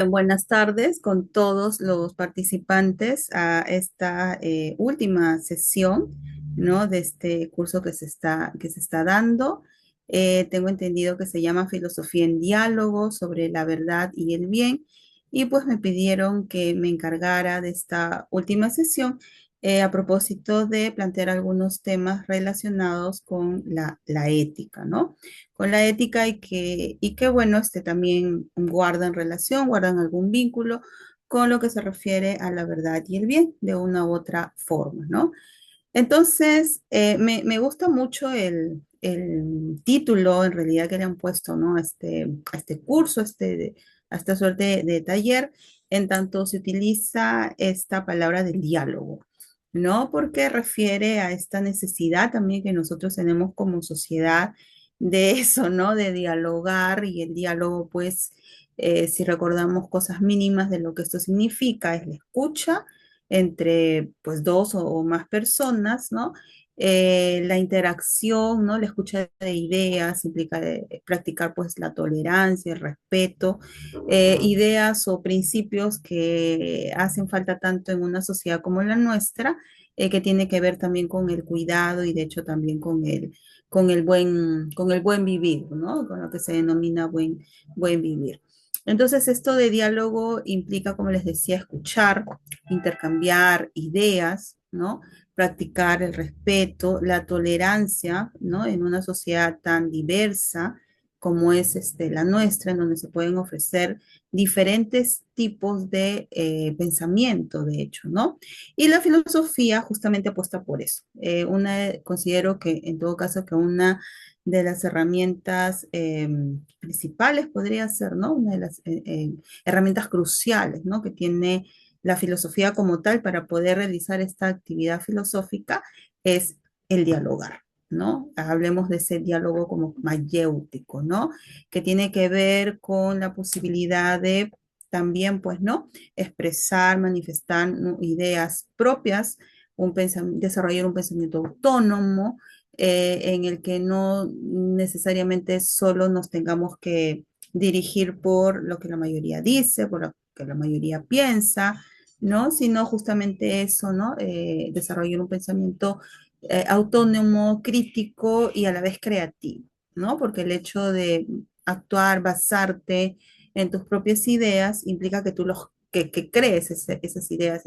Buenas tardes con todos los participantes a esta última sesión, ¿no? De este curso que se está dando. Tengo entendido que se llama Filosofía en Diálogo sobre la verdad y el bien. Y pues me pidieron que me encargara de esta última sesión a propósito de plantear algunos temas relacionados con la ética, ¿no? Con la ética y que bueno, también guardan relación, guardan algún vínculo con lo que se refiere a la verdad y el bien de una u otra forma, ¿no? Entonces, me gusta mucho el título en realidad que le han puesto, ¿no? A este curso, a esta suerte de taller, en tanto se utiliza esta palabra del diálogo, ¿no? Porque refiere a esta necesidad también que nosotros tenemos como sociedad de eso, ¿no? De dialogar y el diálogo, pues, si recordamos cosas mínimas de lo que esto significa, es la escucha entre pues dos o más personas, ¿no? La interacción, ¿no? La escucha de ideas implica practicar pues la tolerancia, el respeto, ideas o principios que hacen falta tanto en una sociedad como la nuestra, que tiene que ver también con el cuidado y de hecho también con el buen vivir, ¿no? Con lo que se denomina buen vivir. Entonces, esto de diálogo implica, como les decía, escuchar, intercambiar ideas, ¿no? Practicar el respeto, la tolerancia, ¿no? En una sociedad tan diversa como es la nuestra, en donde se pueden ofrecer diferentes tipos de pensamiento, de hecho, ¿no? Y la filosofía justamente apuesta por eso. Considero que, en todo caso, que una de las herramientas principales podría ser, ¿no? Una de las herramientas cruciales, ¿no? Que tiene la filosofía como tal para poder realizar esta actividad filosófica es el dialogar, ¿no? Hablemos de ese diálogo como mayéutico, ¿no? Que tiene que ver con la posibilidad de también, pues, ¿no? Expresar, manifestar, ¿no? Ideas propias, desarrollar un pensamiento autónomo, en el que no necesariamente solo nos tengamos que dirigir por lo que la mayoría dice, por lo que la mayoría piensa, ¿no? Sino justamente eso, ¿no? Desarrollar un pensamiento autónomo, crítico y a la vez creativo, ¿no? Porque el hecho de actuar, basarte en tus propias ideas implica que que crees esas ideas,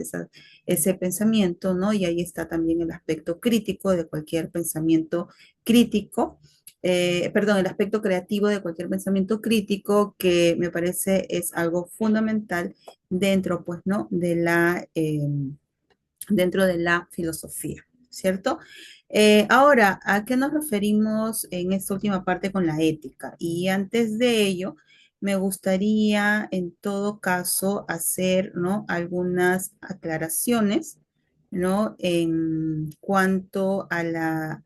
ese pensamiento, ¿no? Y ahí está también el aspecto crítico de cualquier pensamiento crítico, perdón, el aspecto creativo de cualquier pensamiento crítico que me parece es algo fundamental dentro, pues, ¿no? Dentro de la filosofía, ¿cierto? Ahora, ¿a qué nos referimos en esta última parte con la ética? Y antes de ello, me gustaría en todo caso hacer, ¿no? Algunas aclaraciones, ¿no? En cuanto a la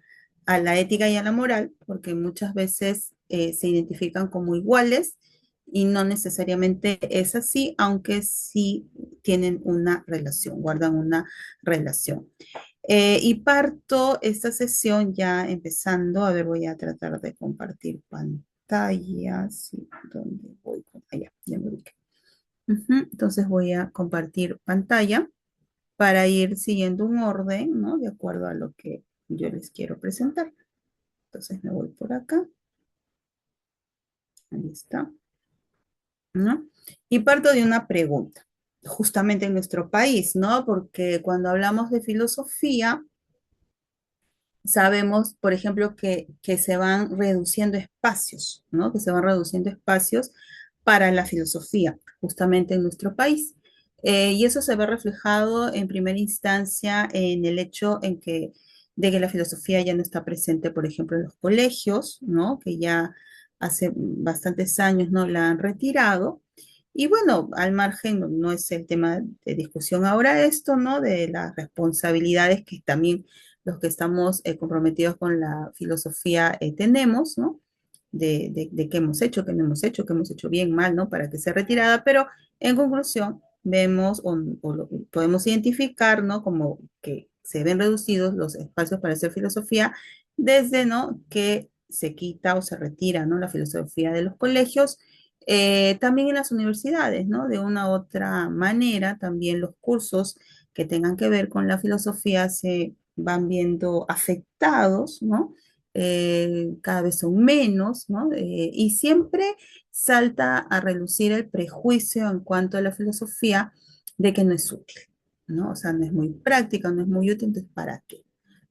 ética y a la moral, porque muchas veces se identifican como iguales y no necesariamente es así, aunque sí tienen una relación, guardan una relación. Y parto esta sesión ya empezando, a ver, voy a tratar de compartir pantalla, sí, ¿dónde voy? Allá, ya me ubiqué. Entonces voy a compartir pantalla para ir siguiendo un orden, ¿no? De acuerdo a lo que yo les quiero presentar. Entonces me voy por acá, ahí está, ¿no? Y parto de una pregunta, justamente en nuestro país, ¿no? Porque cuando hablamos de filosofía, sabemos, por ejemplo, que se van reduciendo espacios, ¿no? Que se van reduciendo espacios para la filosofía, justamente en nuestro país. Y eso se ve reflejado en primera instancia en el hecho de que la filosofía ya no está presente, por ejemplo, en los colegios, ¿no? Que ya hace bastantes años no la han retirado. Y bueno, al margen, no es el tema de discusión ahora esto, ¿no? De las responsabilidades que también los que estamos comprometidos con la filosofía tenemos, ¿no? De qué hemos hecho, qué no hemos hecho, qué hemos hecho bien, mal, ¿no? Para que sea retirada, pero en conclusión vemos o lo podemos identificar, ¿no? Como que se ven reducidos los espacios para hacer filosofía desde, ¿no? Que se quita o se retira, ¿no? La filosofía de los colegios, También en las universidades, ¿no? De una u otra manera, también los cursos que tengan que ver con la filosofía se van viendo afectados, ¿no? Cada vez son menos, ¿no? Y siempre salta a relucir el prejuicio en cuanto a la filosofía de que no es útil, ¿no? O sea, no es muy práctica, no es muy útil, entonces, ¿para qué?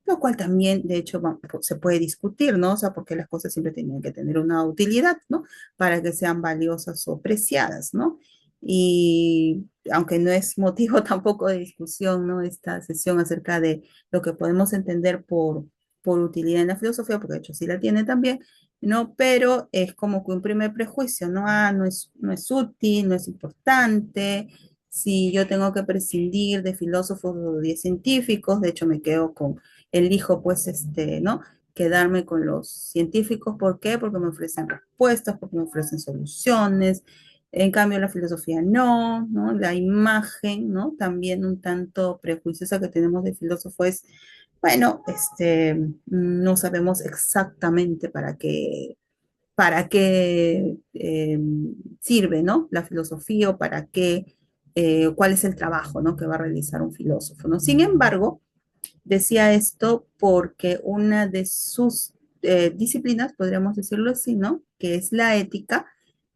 Lo cual también, de hecho, se puede discutir, ¿no? O sea, porque las cosas siempre tienen que tener una utilidad, ¿no? Para que sean valiosas o preciadas, ¿no? Y aunque no es motivo tampoco de discusión, ¿no? Esta sesión acerca de lo que podemos entender por utilidad en la filosofía, porque de hecho sí la tiene también, ¿no? Pero es como que un primer prejuicio, ¿no? Ah, no es útil, no es importante. Si yo tengo que prescindir de filósofos o de científicos, de hecho me quedo con, elijo pues ¿no? Quedarme con los científicos. ¿Por qué? Porque me ofrecen respuestas, porque me ofrecen soluciones. En cambio, la filosofía no, ¿no? La imagen, ¿no? También un tanto prejuiciosa que tenemos de filósofo es, bueno, no sabemos exactamente para qué sirve, ¿no? La filosofía o para qué, cuál es el trabajo, ¿no? Que va a realizar un filósofo, ¿no? Sin embargo, decía esto porque una de sus disciplinas, podríamos decirlo así, ¿no? Que es la ética,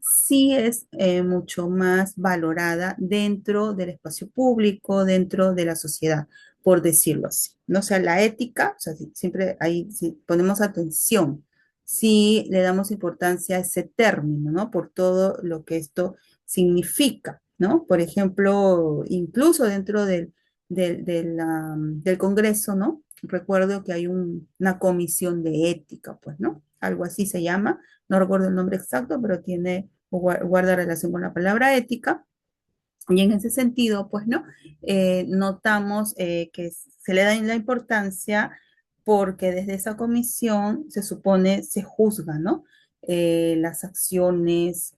sí es mucho más valorada dentro del espacio público, dentro de la sociedad, por decirlo así. ¿No? O sea, la ética, o sea, siempre ahí si ponemos atención, si le damos importancia a ese término, ¿no? Por todo lo que esto significa, ¿no? Por ejemplo, incluso dentro del Congreso, ¿no? Recuerdo que hay una comisión de ética, pues, ¿no? Algo así se llama, no recuerdo el nombre exacto, pero tiene o guarda relación con la palabra ética. Y en ese sentido, pues, ¿no? Notamos que se le da la importancia porque desde esa comisión se supone, se juzga, ¿no? Las acciones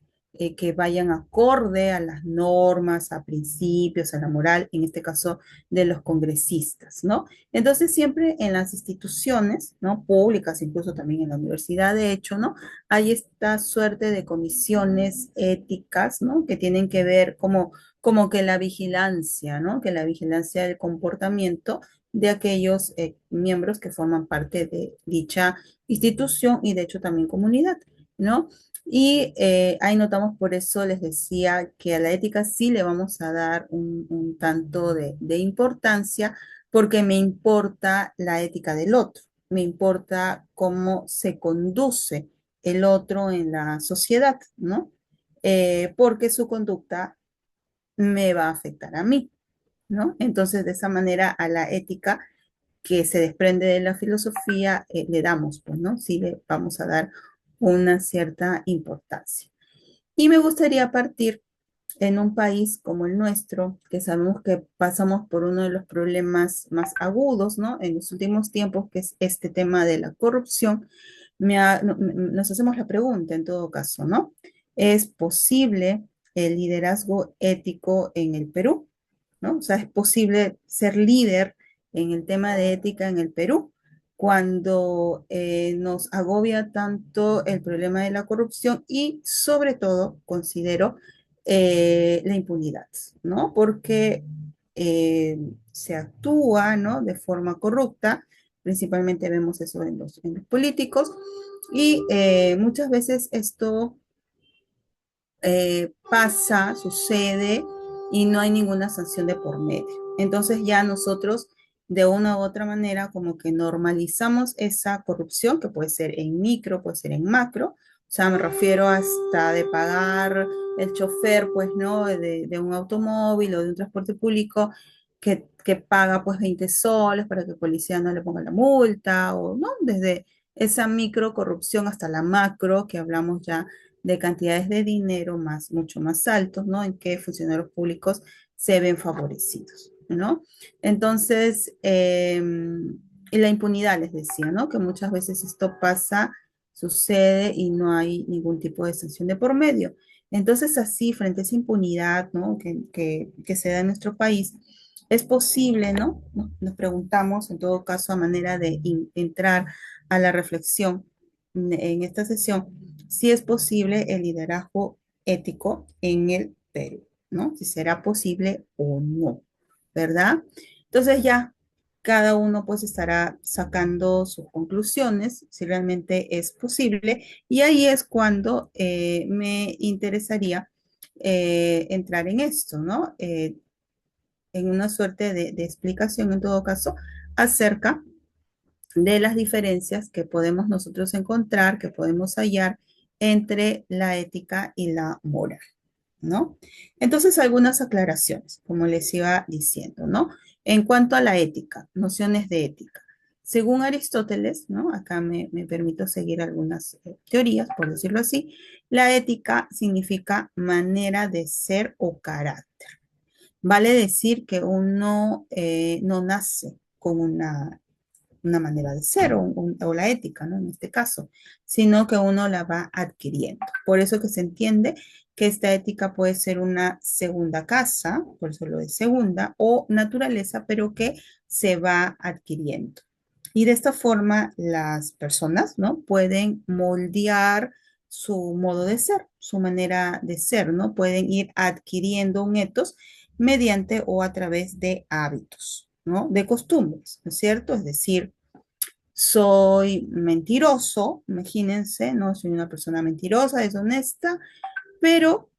que vayan acorde a las normas, a principios, a la moral, en este caso de los congresistas, ¿no? Entonces, siempre en las instituciones, ¿no? Públicas, incluso también en la universidad, de hecho, ¿no? Hay esta suerte de comisiones éticas, ¿no? Que tienen que ver como que la vigilancia, ¿no? Que la vigilancia del comportamiento de aquellos miembros que forman parte de dicha institución y de hecho también comunidad, ¿no? Y ahí notamos, por eso les decía que a la ética sí le vamos a dar un tanto de importancia porque me importa la ética del otro, me importa cómo se conduce el otro en la sociedad, ¿no? Porque su conducta me va a afectar a mí, ¿no? Entonces, de esa manera, a la ética que se desprende de la filosofía, le damos, pues, ¿no? Sí le vamos a dar una cierta importancia. Y me gustaría partir en un país como el nuestro, que sabemos que pasamos por uno de los problemas más agudos, ¿no? En los últimos tiempos, que es este tema de la corrupción, nos hacemos la pregunta en todo caso, ¿no? ¿Es posible el liderazgo ético en el Perú? ¿No? O sea, ¿es posible ser líder en el tema de ética en el Perú cuando nos agobia tanto el problema de la corrupción y sobre todo, considero, la impunidad, ¿no? Porque se actúa, ¿no? De forma corrupta, principalmente vemos eso en los políticos, y muchas veces esto pasa, sucede y no hay ninguna sanción de por medio. Entonces ya nosotros de una u otra manera como que normalizamos esa corrupción que puede ser en micro, puede ser en macro. O sea, me refiero hasta de pagar el chofer, pues, ¿no? De un automóvil o de un transporte público que paga, pues, 20 soles para que el policía no le ponga la multa, o, ¿no? Desde esa micro corrupción hasta la macro, que hablamos ya de cantidades de dinero mucho más altos, ¿no? En que funcionarios públicos se ven favorecidos, ¿no? Entonces, y la impunidad, les decía, ¿no? Que muchas veces esto pasa, sucede y no hay ningún tipo de sanción de por medio. Entonces, así, frente a esa impunidad, ¿no? Que se da en nuestro país, es posible, ¿no? Nos preguntamos, en todo caso, a manera de entrar a la reflexión en esta sesión, si es posible el liderazgo ético en el Perú, ¿no? Si será posible o no, ¿verdad? Entonces ya cada uno pues estará sacando sus conclusiones, si realmente es posible, y ahí es cuando me interesaría entrar en esto, ¿no? En una suerte de explicación en todo caso acerca de las diferencias que podemos nosotros encontrar, que podemos hallar entre la ética y la moral, ¿no? Entonces, algunas aclaraciones, como les iba diciendo, ¿no? En cuanto a la ética, nociones de ética. Según Aristóteles, ¿no? Acá me permito seguir algunas teorías, por decirlo así, la ética significa manera de ser o carácter. Vale decir que uno no nace con una manera de ser o la ética, ¿no? En este caso, sino que uno la va adquiriendo. Por eso que se entiende que esta ética puede ser una segunda casa, por eso lo de segunda, o naturaleza, pero que se va adquiriendo. Y de esta forma las personas, ¿no? Pueden moldear su modo de ser, su manera de ser, ¿no? Pueden ir adquiriendo un etos mediante o a través de hábitos, ¿no? De costumbres, ¿no es cierto? Es decir, soy mentiroso, imagínense, ¿no? Soy una persona mentirosa, deshonesta, pero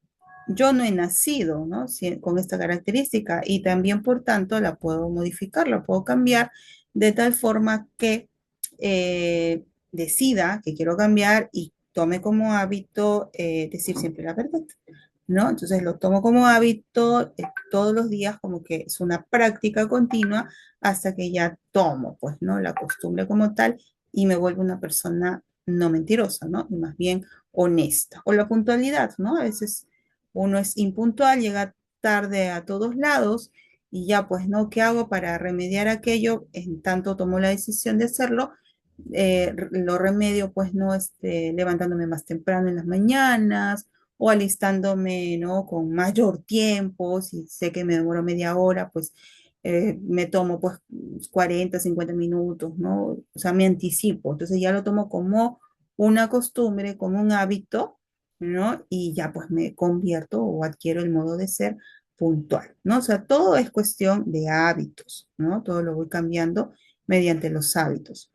yo no he nacido, ¿no? Con esta característica y también, por tanto, la puedo modificar, la puedo cambiar de tal forma que decida que quiero cambiar y tome como hábito decir siempre la verdad, ¿no? Entonces lo tomo como hábito todos los días, como que es una práctica continua hasta que ya tomo, pues, ¿no? La costumbre como tal y me vuelvo una persona no mentirosa, ¿no? Y más bien honesta. O la puntualidad, ¿no? A veces uno es impuntual, llega tarde a todos lados y ya, pues, ¿no? ¿Qué hago para remediar aquello? En tanto tomo la decisión de hacerlo, lo remedio, pues, no levantándome más temprano en las mañanas o alistándome, ¿no? Con mayor tiempo, si sé que me demoro media hora, pues me tomo pues 40, 50 minutos, ¿no? O sea, me anticipo, entonces ya lo tomo como una costumbre, como un hábito, ¿no? Y ya pues me convierto o adquiero el modo de ser puntual, ¿no? O sea, todo es cuestión de hábitos, ¿no? Todo lo voy cambiando mediante los hábitos.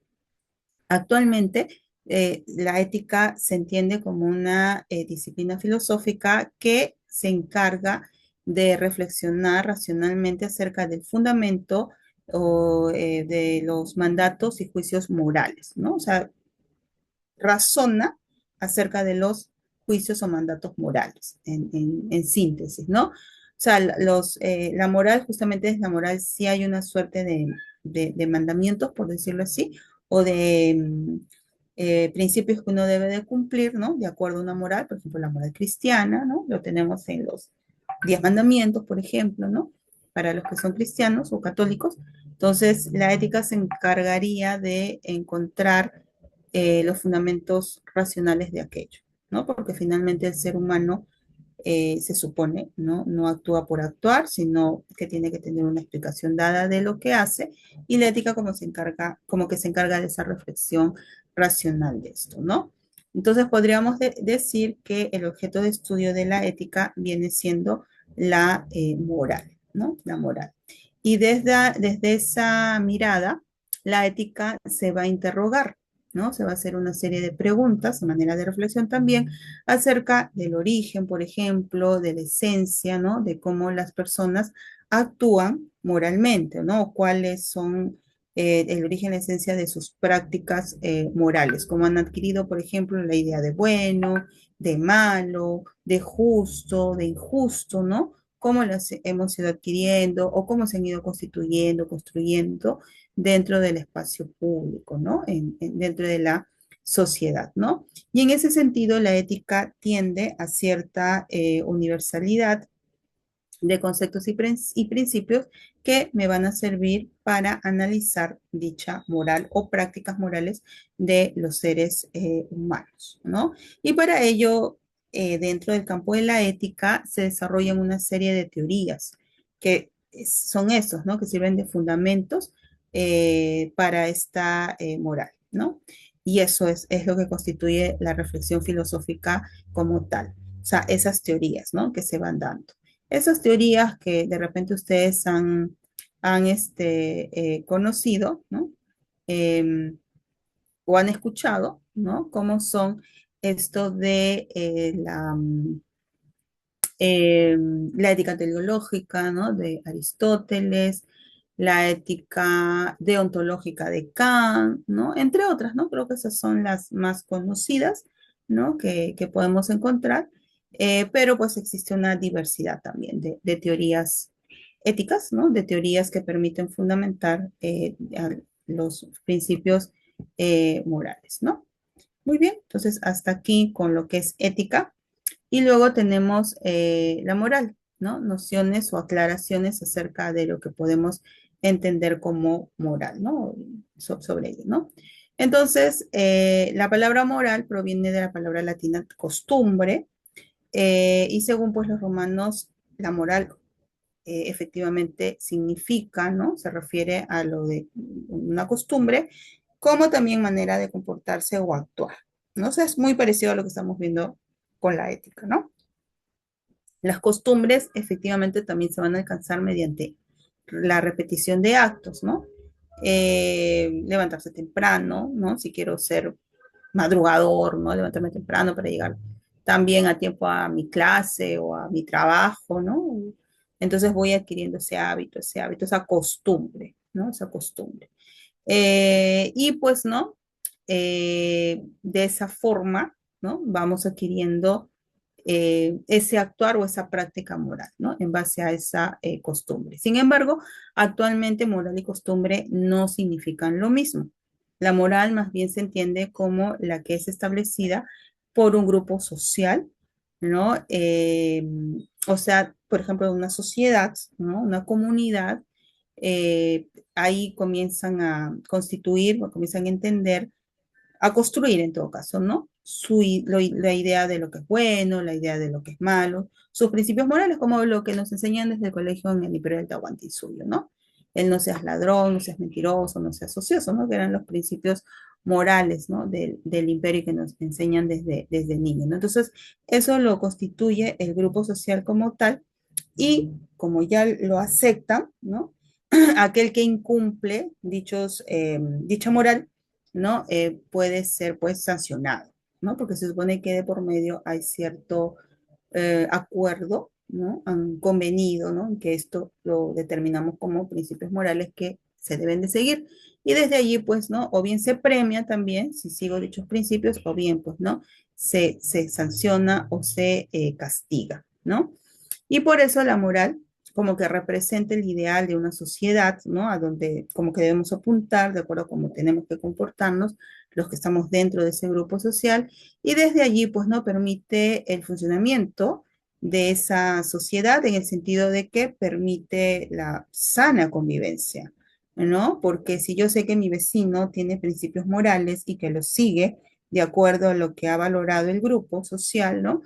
Actualmente, la ética se entiende como una disciplina filosófica que se encarga de reflexionar racionalmente acerca del fundamento o de los mandatos y juicios morales, ¿no? O sea, razona acerca de los juicios o mandatos morales, en síntesis, ¿no? O sea, la moral justamente es la moral si hay una suerte de mandamientos, por decirlo así, o de principios que uno debe de cumplir, ¿no? De acuerdo a una moral, por ejemplo, la moral cristiana, ¿no? Lo tenemos en los 10 mandamientos, por ejemplo, ¿no? Para los que son cristianos o católicos. Entonces, la ética se encargaría de encontrar los fundamentos racionales de aquello, ¿no? Porque finalmente el ser humano se supone, ¿no? No actúa por actuar, sino que tiene que tener una explicación dada de lo que hace y la ética como que se encarga de esa reflexión racional de esto, ¿no? Entonces podríamos decir que el objeto de estudio de la ética viene siendo la moral, ¿no? La moral. Y desde esa mirada, la ética se va a interrogar, ¿no? Se va a hacer una serie de preguntas, de manera de reflexión también, acerca del origen, por ejemplo, de la esencia, ¿no? De cómo las personas actúan moralmente, ¿no? Cuáles son el origen, la esencia de sus prácticas morales, cómo han adquirido, por ejemplo, la idea de bueno, de malo, de justo, de injusto, ¿no? Cómo las hemos ido adquiriendo o cómo se han ido constituyendo, construyendo dentro del espacio público, ¿no? Dentro de la sociedad, ¿no? Y en ese sentido, la ética tiende a cierta universalidad de conceptos y principios que me van a servir para analizar dicha moral o prácticas morales de los seres humanos, ¿no? Y para ello, dentro del campo de la ética, se desarrollan una serie de teorías que son esos, ¿no? Que sirven de fundamentos para esta moral, ¿no? Y eso es lo que constituye la reflexión filosófica como tal. sea, esas teorías, ¿no? Que se van dando. Esas teorías que de repente ustedes han conocido, ¿no? Em, o han escuchado, ¿no? Cómo son esto de la ética teleológica, ¿no? De Aristóteles, la ética deontológica de Kant, ¿no? Entre otras, ¿no? Creo que esas son las más conocidas, ¿no? Que podemos encontrar, pero pues existe una diversidad también de teorías éticas, ¿no? De teorías que permiten fundamentar los principios morales, ¿no? Muy bien, entonces hasta aquí con lo que es ética. Y luego tenemos la moral, ¿no? Nociones o aclaraciones acerca de lo que podemos entender como moral, ¿no? Sobre ello, ¿no? Entonces, la palabra moral proviene de la palabra latina costumbre, y según pues los romanos, la moral efectivamente significa, ¿no? Se refiere a lo de una costumbre, como también manera de comportarse o actuar, ¿no? O sea, es muy parecido a lo que estamos viendo con la ética, ¿no? Las costumbres efectivamente también se van a alcanzar mediante la repetición de actos, ¿no? Levantarse temprano, ¿no? Si quiero ser madrugador, ¿no? Levantarme temprano para llegar también a tiempo a mi clase o a mi trabajo, ¿no? Entonces voy adquiriendo ese hábito, esa costumbre, ¿no? Esa costumbre. Y pues, ¿no? De esa forma, ¿no? Vamos adquiriendo ese actuar o esa práctica moral, ¿no? En base a esa costumbre. Sin embargo, actualmente moral y costumbre no significan lo mismo. La moral más bien se entiende como la que es establecida por un grupo social, ¿no? O sea, por ejemplo, una sociedad, ¿no? Una comunidad, ahí comienzan a constituir o comienzan a entender, a construir en todo caso, ¿no? La idea de lo que es bueno, la idea de lo que es malo, sus principios morales, como lo que nos enseñan desde el colegio en el Imperio del Tahuantinsuyo, ¿no? El no seas ladrón, no seas mentiroso, no seas ocioso, ¿no? Que eran los principios morales, ¿no? Del imperio que nos enseñan desde niños, ¿no? Entonces, eso lo constituye el grupo social como tal y como ya lo aceptan, ¿no? Aquel que incumple dicha moral, ¿no? Puede ser pues sancionado, ¿no? Porque se supone que de por medio hay cierto acuerdo, ¿no? Han convenido, ¿no? En que esto lo determinamos como principios morales que se deben de seguir. Y desde allí, pues, ¿no? O bien se premia también, si sigo dichos principios, o bien, pues, ¿no? Se sanciona o se castiga, ¿no? Y por eso la moral como que representa el ideal de una sociedad, ¿no? A donde como que debemos apuntar, de acuerdo a cómo tenemos que comportarnos, los que estamos dentro de ese grupo social, y desde allí, pues, ¿no? Permite el funcionamiento de esa sociedad en el sentido de que permite la sana convivencia, ¿no? Porque si yo sé que mi vecino tiene principios morales y que los sigue de acuerdo a lo que ha valorado el grupo social, ¿no?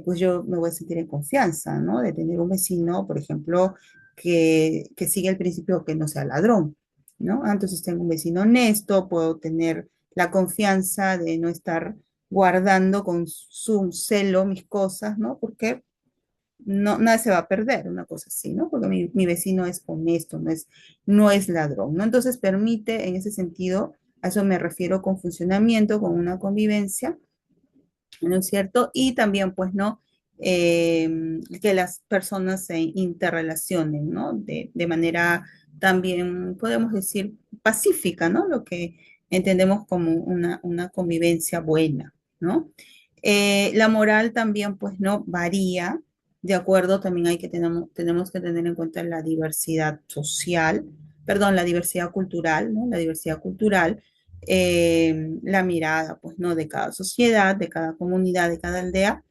Pues yo me voy a sentir en confianza, ¿no? De tener un vecino, por ejemplo, que siga el principio que no sea ladrón, ¿no? Entonces tengo un vecino honesto, puedo tener la confianza de no estar guardando con su celo mis cosas, ¿no? Porque no, nada se va a perder, una cosa así, ¿no? Porque mi vecino es honesto, no es ladrón, ¿no? Entonces permite en ese sentido, a eso me refiero con funcionamiento, con una convivencia, ¿no es cierto? Y también, pues, ¿no? Que las personas se interrelacionen, ¿no? De manera también, podemos decir, pacífica, ¿no? Lo que entendemos como una convivencia buena, ¿no? La moral también, pues, ¿no? Varía, de acuerdo, también tenemos que tener en cuenta la diversidad social, perdón, la diversidad cultural, ¿no? La diversidad cultural, la mirada, pues, ¿no? De cada sociedad, de cada comunidad, de cada aldea,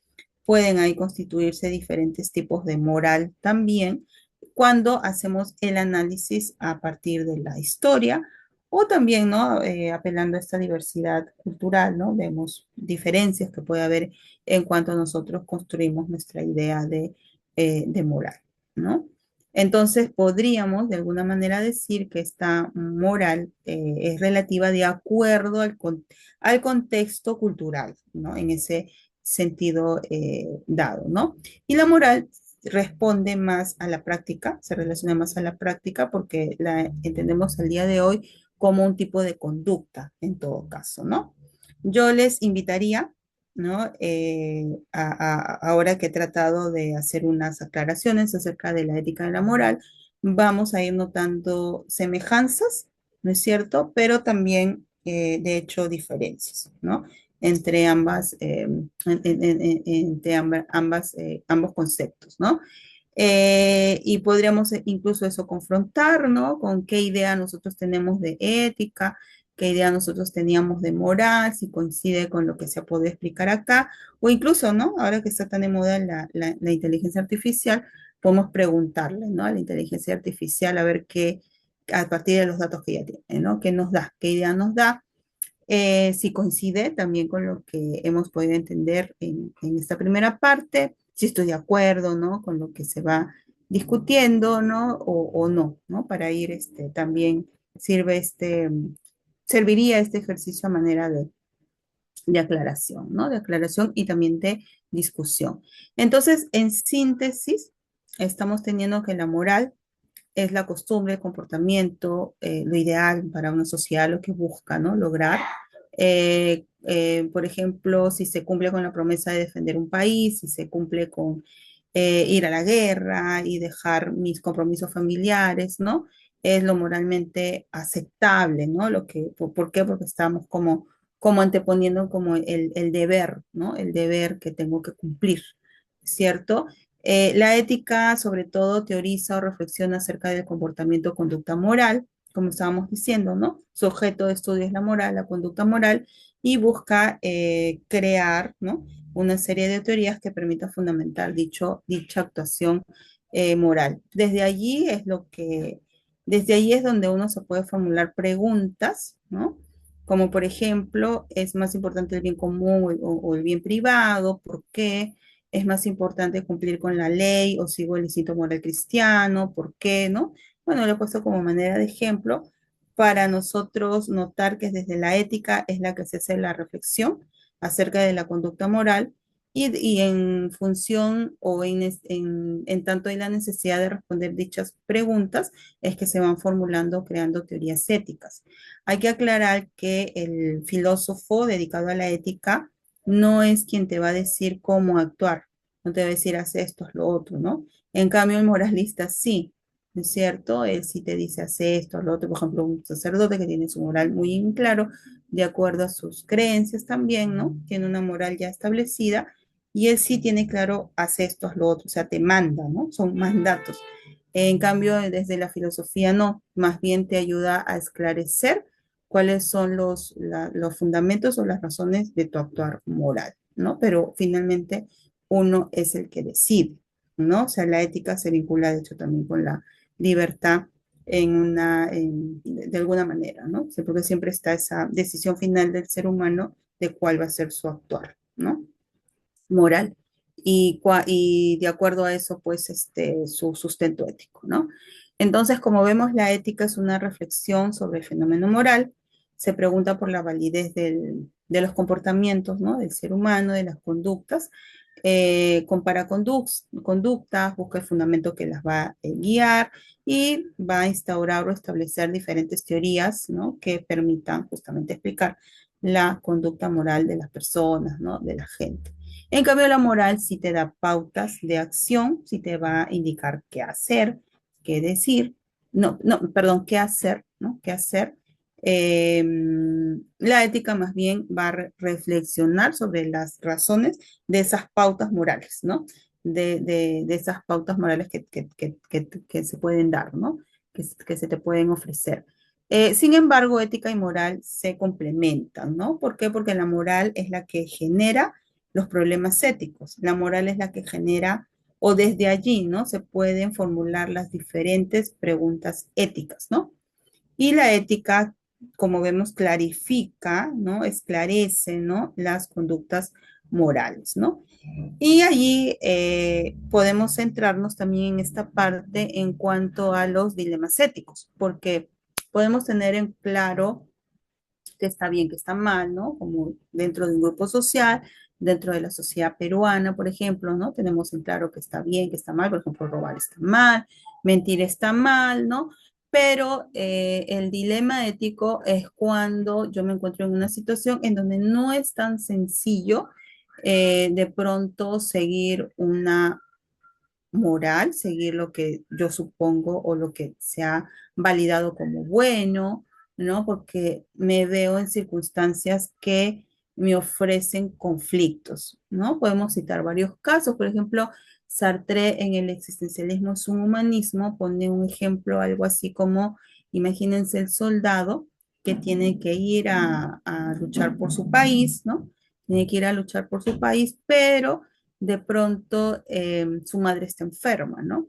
pueden ahí constituirse diferentes tipos de moral también cuando hacemos el análisis a partir de la historia o también, ¿no? Apelando a esta diversidad cultural, ¿no? Vemos diferencias que puede haber en cuanto nosotros construimos nuestra idea de moral, ¿no? Entonces, podríamos de alguna manera decir que esta moral es relativa de acuerdo al contexto cultural, ¿no? En ese sentido dado, ¿no? Y la moral responde más a la práctica, se relaciona más a la práctica porque la entendemos al día de hoy como un tipo de conducta en todo caso, ¿no? Yo les invitaría, ¿no? Ahora que he tratado de hacer unas aclaraciones acerca de la ética y la moral, vamos a ir notando semejanzas, ¿no es cierto? Pero también, de hecho, diferencias, ¿no? Entre ambas, entre ambos conceptos, ¿no? Y podríamos incluso eso confrontar, ¿no? Con qué idea nosotros tenemos de ética, qué idea nosotros teníamos de moral, si coincide con lo que se puede explicar acá, o incluso, ¿no? Ahora que está tan de moda la inteligencia artificial, podemos preguntarle, ¿no? A la inteligencia artificial a ver qué, a partir de los datos que ya tiene, ¿no? ¿Qué nos da? ¿Qué idea nos da? Si coincide también con lo que hemos podido entender en esta primera parte, si estoy de acuerdo, ¿no? Con lo que se va discutiendo, ¿no? O no, ¿no? Para ir también sirve serviría este ejercicio a manera de aclaración, ¿no? De aclaración y también de discusión. Entonces, en síntesis, estamos teniendo que la moral es la costumbre, el comportamiento, lo ideal para una sociedad, lo que busca, ¿no? Lograr. Por ejemplo, si se cumple con la promesa de defender un país, si se cumple con ir a la guerra y dejar mis compromisos familiares, ¿no? Es lo moralmente aceptable, ¿no? ¿Por qué? Porque estamos como anteponiendo como el deber, ¿no? El deber que tengo que cumplir, ¿cierto? La ética, sobre todo, teoriza o reflexiona acerca del comportamiento o conducta moral, como estábamos diciendo, ¿no? Su objeto de estudio es la moral, la conducta moral, y busca crear, ¿no? Una serie de teorías que permitan fundamentar dicha actuación moral. Desde allí es donde uno se puede formular preguntas, ¿no? Como por ejemplo, ¿es más importante el bien común o el bien privado? ¿Por qué? ¿Es más importante cumplir con la ley o sigo el instinto moral cristiano? ¿Por qué? ¿No? Bueno, lo he puesto como manera de ejemplo para nosotros notar que desde la ética es la que se hace la reflexión acerca de la conducta moral y en función o en tanto hay la necesidad de responder dichas preguntas, es que se van formulando, creando teorías éticas. Hay que aclarar que el filósofo dedicado a la ética no es quien te va a decir cómo actuar, no te va a decir haz esto, haz lo otro, ¿no? En cambio, el moralista sí, ¿no es cierto? Él sí te dice haz esto, haz lo otro, por ejemplo, un sacerdote que tiene su moral muy en claro, de acuerdo a sus creencias también, ¿no? Tiene una moral ya establecida y él sí tiene claro haz esto, haz lo otro, o sea, te manda, ¿no? Son mandatos. En cambio, desde la filosofía no, más bien te ayuda a esclarecer cuáles son los fundamentos o las razones de tu actuar moral, ¿no? Pero finalmente uno es el que decide, ¿no? O sea, la ética se vincula, de hecho, también con la libertad de alguna manera, ¿no? O sea, porque siempre está esa decisión final del ser humano de cuál va a ser su actuar, ¿no? Moral. Y de acuerdo a eso, pues, su sustento ético, ¿no? Entonces, como vemos, la ética es una reflexión sobre el fenómeno moral, se pregunta por la validez de los comportamientos, ¿no? Del ser humano, de las conductas, compara conductas, busca el fundamento que las va a guiar y va a instaurar o establecer diferentes teorías, ¿no? Que permitan justamente explicar la conducta moral de las personas, ¿no? De la gente. En cambio, la moral sí te da pautas de acción, sí te va a indicar qué hacer, qué decir, no, perdón, qué hacer, ¿no? ¿Qué hacer? Eh, la ética más bien va a reflexionar sobre las razones de esas pautas morales, ¿no? De esas pautas morales que se pueden dar, ¿no? Que se te pueden ofrecer. Sin embargo, ética y moral se complementan, ¿no? ¿Por qué? Porque la moral es la que genera los problemas éticos. La moral es la que genera, o desde allí, ¿no? Se pueden formular las diferentes preguntas éticas, ¿no? Y la ética, como vemos, clarifica, ¿no? Esclarece, ¿no? Las conductas morales, ¿no? Y allí podemos centrarnos también en esta parte en cuanto a los dilemas éticos, porque podemos tener en claro que está bien, que está mal, ¿no? Como dentro de un grupo social, dentro de la sociedad peruana, por ejemplo, ¿no? Tenemos en claro que está bien, que está mal, por ejemplo, robar está mal, mentir está mal, ¿no? Pero el dilema ético es cuando yo me encuentro en una situación en donde no es tan sencillo de pronto seguir una moral, seguir lo que yo supongo o lo que se ha validado como bueno, ¿no? Porque me veo en circunstancias que me ofrecen conflictos, ¿no? Podemos citar varios casos, por ejemplo, Sartre en el existencialismo es un humanismo pone un ejemplo, algo así como, imagínense el soldado que tiene que ir a luchar por su país, ¿no? Tiene que ir a luchar por su país, pero de pronto su madre está enferma, ¿no?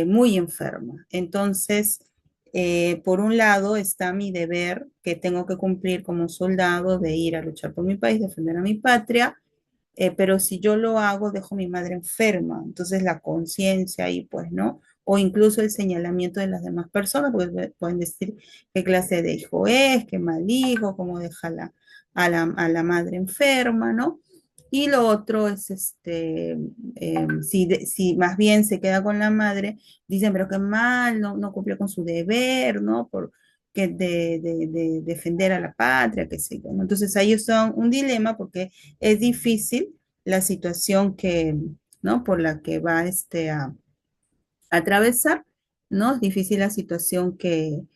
Muy enferma. Entonces, por un lado está mi deber que tengo que cumplir como soldado de ir a luchar por mi país, defender a mi patria, pero si yo lo hago, dejo a mi madre enferma. Entonces la conciencia ahí, pues, ¿no? O incluso el señalamiento de las demás personas, porque pueden decir qué clase de hijo es, qué mal hijo, cómo deja a la madre enferma, ¿no? Y lo otro es, si más bien se queda con la madre, dicen, pero qué mal, no cumplió con su deber, ¿no? Por, que de defender a la patria, qué sé yo, ¿no? Entonces ahí son un dilema porque es difícil la situación que, ¿no? Por la que va a atravesar, ¿no? Es difícil la situación en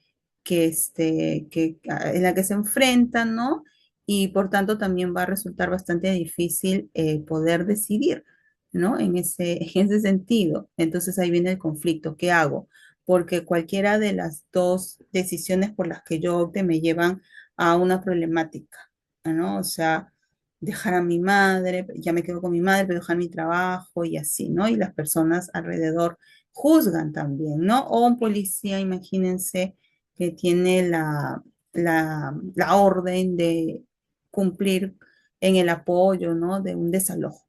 la que se enfrentan, ¿no? Y por tanto también va a resultar bastante difícil poder decidir, ¿no? En ese sentido. Entonces ahí viene el conflicto. ¿Qué hago? Porque cualquiera de las dos decisiones por las que yo opte me llevan a una problemática, ¿no? O sea, dejar a mi madre, ya me quedo con mi madre, pero dejar mi trabajo y así, ¿no? Y las personas alrededor juzgan también, ¿no? O un policía, imagínense, que tiene la orden de cumplir en el apoyo, ¿no? De un desalojo,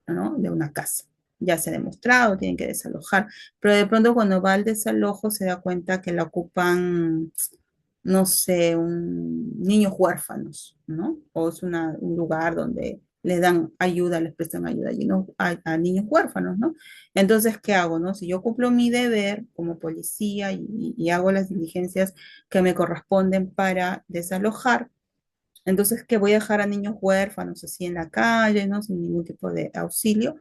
¿no? De una casa. Ya se ha demostrado, tienen que desalojar, pero de pronto cuando va al desalojo se da cuenta que la ocupan, no sé, niños huérfanos, ¿no? O es un lugar donde le dan ayuda, les prestan ayuda a niños huérfanos, ¿no? Entonces, ¿qué hago, no? Si yo cumplo mi deber como policía y hago las diligencias que me corresponden para desalojar, entonces, ¿qué voy a dejar a niños huérfanos así en la calle, ¿no? Sin ningún tipo de auxilio?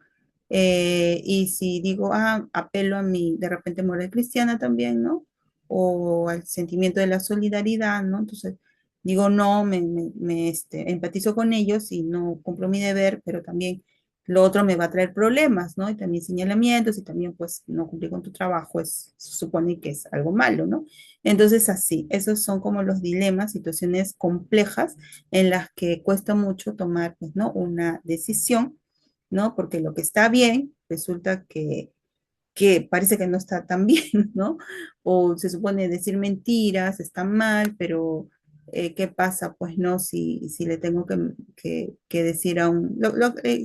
Y si digo, apelo a mi, de repente, moral cristiana también, ¿no? O al sentimiento de la solidaridad, ¿no? Entonces, digo, no, empatizo con ellos y no cumplo mi deber, pero también lo otro me va a traer problemas, ¿no? Y también señalamientos y también, pues, no cumplir con tu trabajo se supone que es algo malo, ¿no? Entonces, así, esos son como los dilemas, situaciones complejas en las que cuesta mucho tomar, pues, ¿no? Una decisión, ¿no? Porque lo que está bien resulta que parece que no está tan bien, ¿no? O se supone decir mentiras está mal, pero ¿qué pasa? Pues no, si le tengo que decir a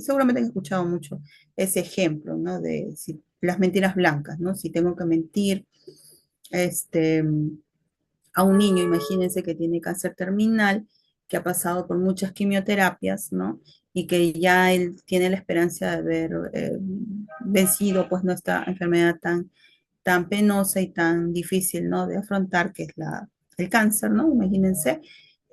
seguramente han escuchado mucho ese ejemplo, ¿no? De las mentiras blancas, ¿no? Si tengo que mentir, este a un niño, imagínense que tiene cáncer terminal, que ha pasado por muchas quimioterapias, ¿no? Y que ya él tiene la esperanza de haber vencido, pues, no esta enfermedad tan penosa y tan difícil, ¿no? De afrontar, que es el cáncer, ¿no? Imagínense.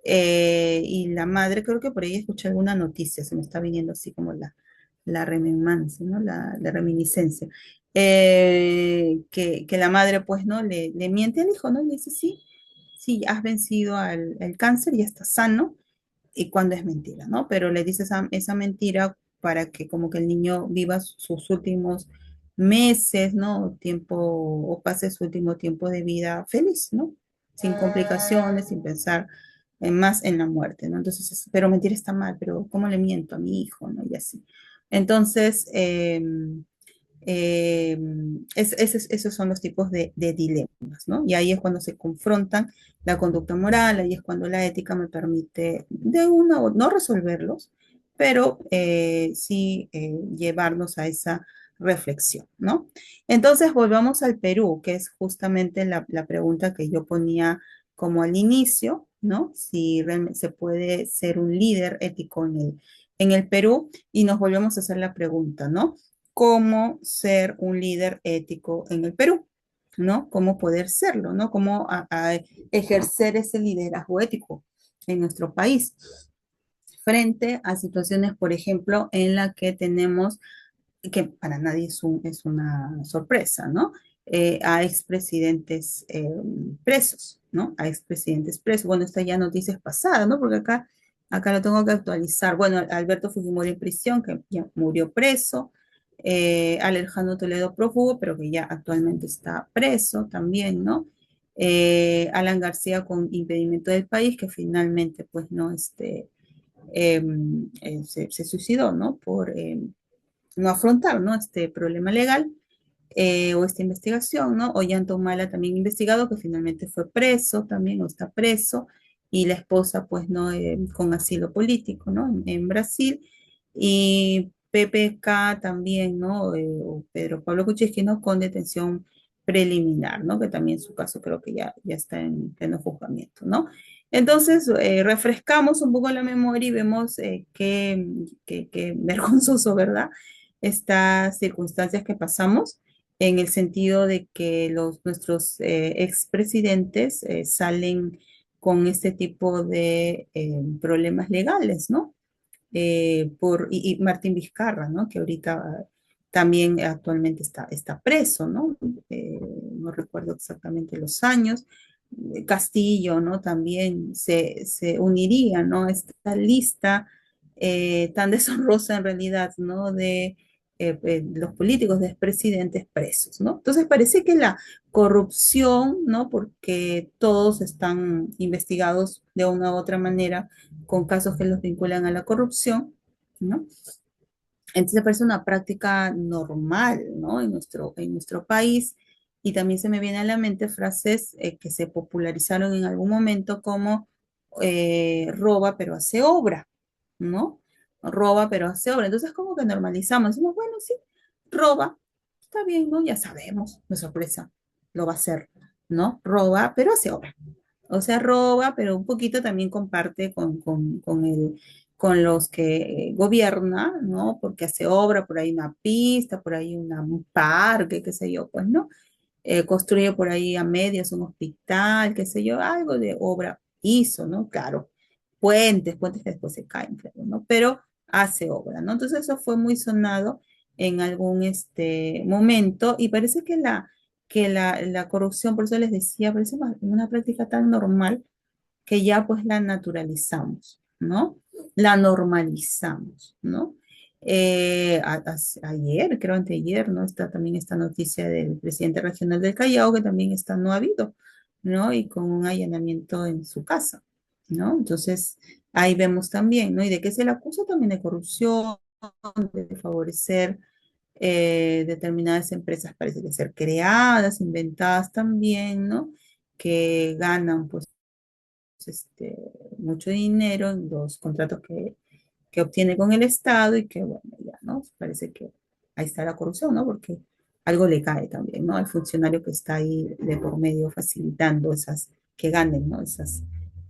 Y la madre, creo que por ahí escuché alguna noticia, se me está viniendo así como la reminiscencia, ¿no? La reminiscencia. Que la madre, pues, ¿no? Le miente al hijo, ¿no? Y le dice, sí, sí, has vencido al cáncer y estás sano, y cuando es mentira, ¿no? Pero le dice esa mentira para que como que el niño viva sus últimos meses, ¿no? Tiempo, o pase su último tiempo de vida feliz, ¿no? Sin complicaciones, sin pensar más en la muerte, ¿no? Entonces, pero mentir está mal, pero ¿cómo le miento a mi hijo, ¿no? Y así. Entonces, eh, esos son los tipos de dilemas, ¿no? Y ahí es cuando se confrontan la conducta moral, ahí es cuando la ética me permite de uno no resolverlos, pero sí llevarnos a esa reflexión, ¿no? Entonces volvamos al Perú, que es justamente la pregunta que yo ponía como al inicio, ¿no? Si realmente se puede ser un líder ético en el Perú y nos volvemos a hacer la pregunta, ¿no? ¿Cómo ser un líder ético en el Perú? ¿No? ¿Cómo poder serlo? ¿No? ¿Cómo ejercer ese liderazgo ético en nuestro país frente a situaciones, por ejemplo, en la que tenemos que para nadie es una sorpresa, ¿no? A expresidentes presos, ¿no? A expresidentes presos. Bueno, esta ya noticias pasadas, ¿no? Porque acá lo tengo que actualizar. Bueno, Alberto Fujimori en prisión, que ya murió preso. Alejandro Toledo prófugo, pero que ya actualmente está preso también, ¿no? Alan García con impedimento del país, que finalmente, pues, no, se suicidó, ¿no? Por no afrontar, ¿no? Este problema legal o esta investigación, ¿no? Ollanta Humala también investigado, que finalmente fue preso también, o está preso, y la esposa, pues, ¿no? Con asilo político, ¿no? En Brasil. Y PPK también, ¿no? O Pedro Pablo Kuczynski, ¿no? Con detención preliminar, ¿no? Que también su caso creo que ya está en pleno juzgamiento, ¿no? Entonces, refrescamos un poco la memoria y vemos qué vergonzoso, ¿verdad? Estas circunstancias que pasamos en el sentido de que nuestros expresidentes salen con este tipo de problemas legales, ¿no? Y Martín Vizcarra, ¿no? Que ahorita también actualmente está preso, ¿no? No recuerdo exactamente los años. Castillo, ¿no? También se uniría, ¿no? A esta lista tan deshonrosa en realidad, ¿no? De los políticos, de expresidentes presos, ¿no? Entonces parece que la corrupción, ¿no? Porque todos están investigados de una u otra manera con casos que los vinculan a la corrupción, ¿no? Entonces parece una práctica normal, ¿no? En nuestro país. Y también se me vienen a la mente frases que se popularizaron en algún momento como roba pero hace obra, ¿no? Roba pero hace obra. Entonces como que normalizamos, decimos, bueno, sí, roba, está bien, ¿no? Ya sabemos, no es sorpresa, lo va a hacer, ¿no? Roba pero hace obra. O sea, roba, pero un poquito también comparte con los que gobierna, ¿no? Porque hace obra, por ahí una pista, por ahí un parque, qué sé yo, pues, ¿no? Construye por ahí a medias un hospital, qué sé yo, algo de obra hizo, ¿no? Claro, puentes que después se caen, claro, ¿no? Pero hace obra, ¿no? Entonces eso fue muy sonado en algún momento y parece que la corrupción, por eso les decía, parece una práctica tan normal que ya pues la naturalizamos, ¿no? La normalizamos, ¿no? Ayer, creo anteayer, ¿no? Está también esta noticia del presidente regional del Callao, que también está no habido, ¿no? Y con un allanamiento en su casa, ¿no? Entonces, ahí vemos también, ¿no? Y de qué se le acusa también de corrupción, de favorecer determinadas empresas, parece que ser creadas, inventadas también, ¿no? Que ganan, pues, este, mucho dinero en los contratos que obtiene con el Estado y que, bueno, ya, ¿no? Parece que ahí está la corrupción, ¿no? Porque algo le cae también, ¿no? Al funcionario que está ahí de por medio facilitando que ganen, ¿no?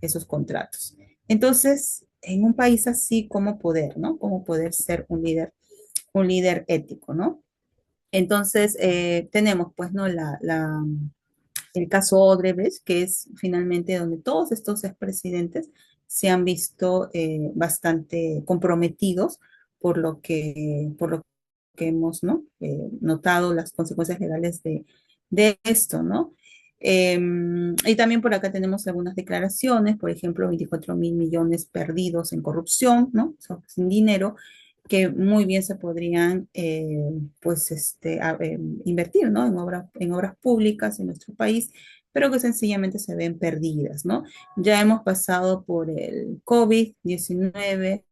Esos contratos. Entonces, en un país así, ¿cómo poder, ¿no? ¿Cómo poder ser un líder ético, ¿no? Entonces, tenemos, pues, ¿no? El caso Odebrecht, que es finalmente donde todos estos expresidentes se han visto bastante comprometidos por lo que hemos, ¿no? Notado las consecuencias legales de esto, ¿no? Y también por acá tenemos algunas declaraciones, por ejemplo, 24.000 millones perdidos en corrupción, ¿no? O sea, sin dinero, que muy bien se podrían, pues, invertir, ¿no? En obras públicas en nuestro país, pero que sencillamente se ven perdidas, ¿no? Ya hemos pasado por el COVID-19,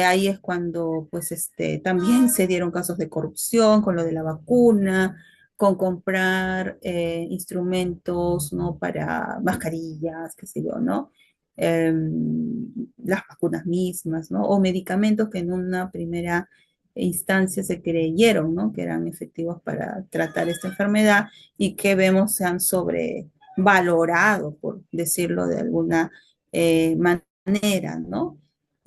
ahí es cuando, pues, también se dieron casos de corrupción con lo de la vacuna, con comprar instrumentos, ¿no? Para mascarillas, qué sé yo, ¿no? Las vacunas mismas, ¿no? O medicamentos que en una primera instancia se creyeron, ¿no? Que eran efectivos para tratar esta enfermedad y que vemos se han sobrevalorado, por decirlo de alguna manera, ¿no?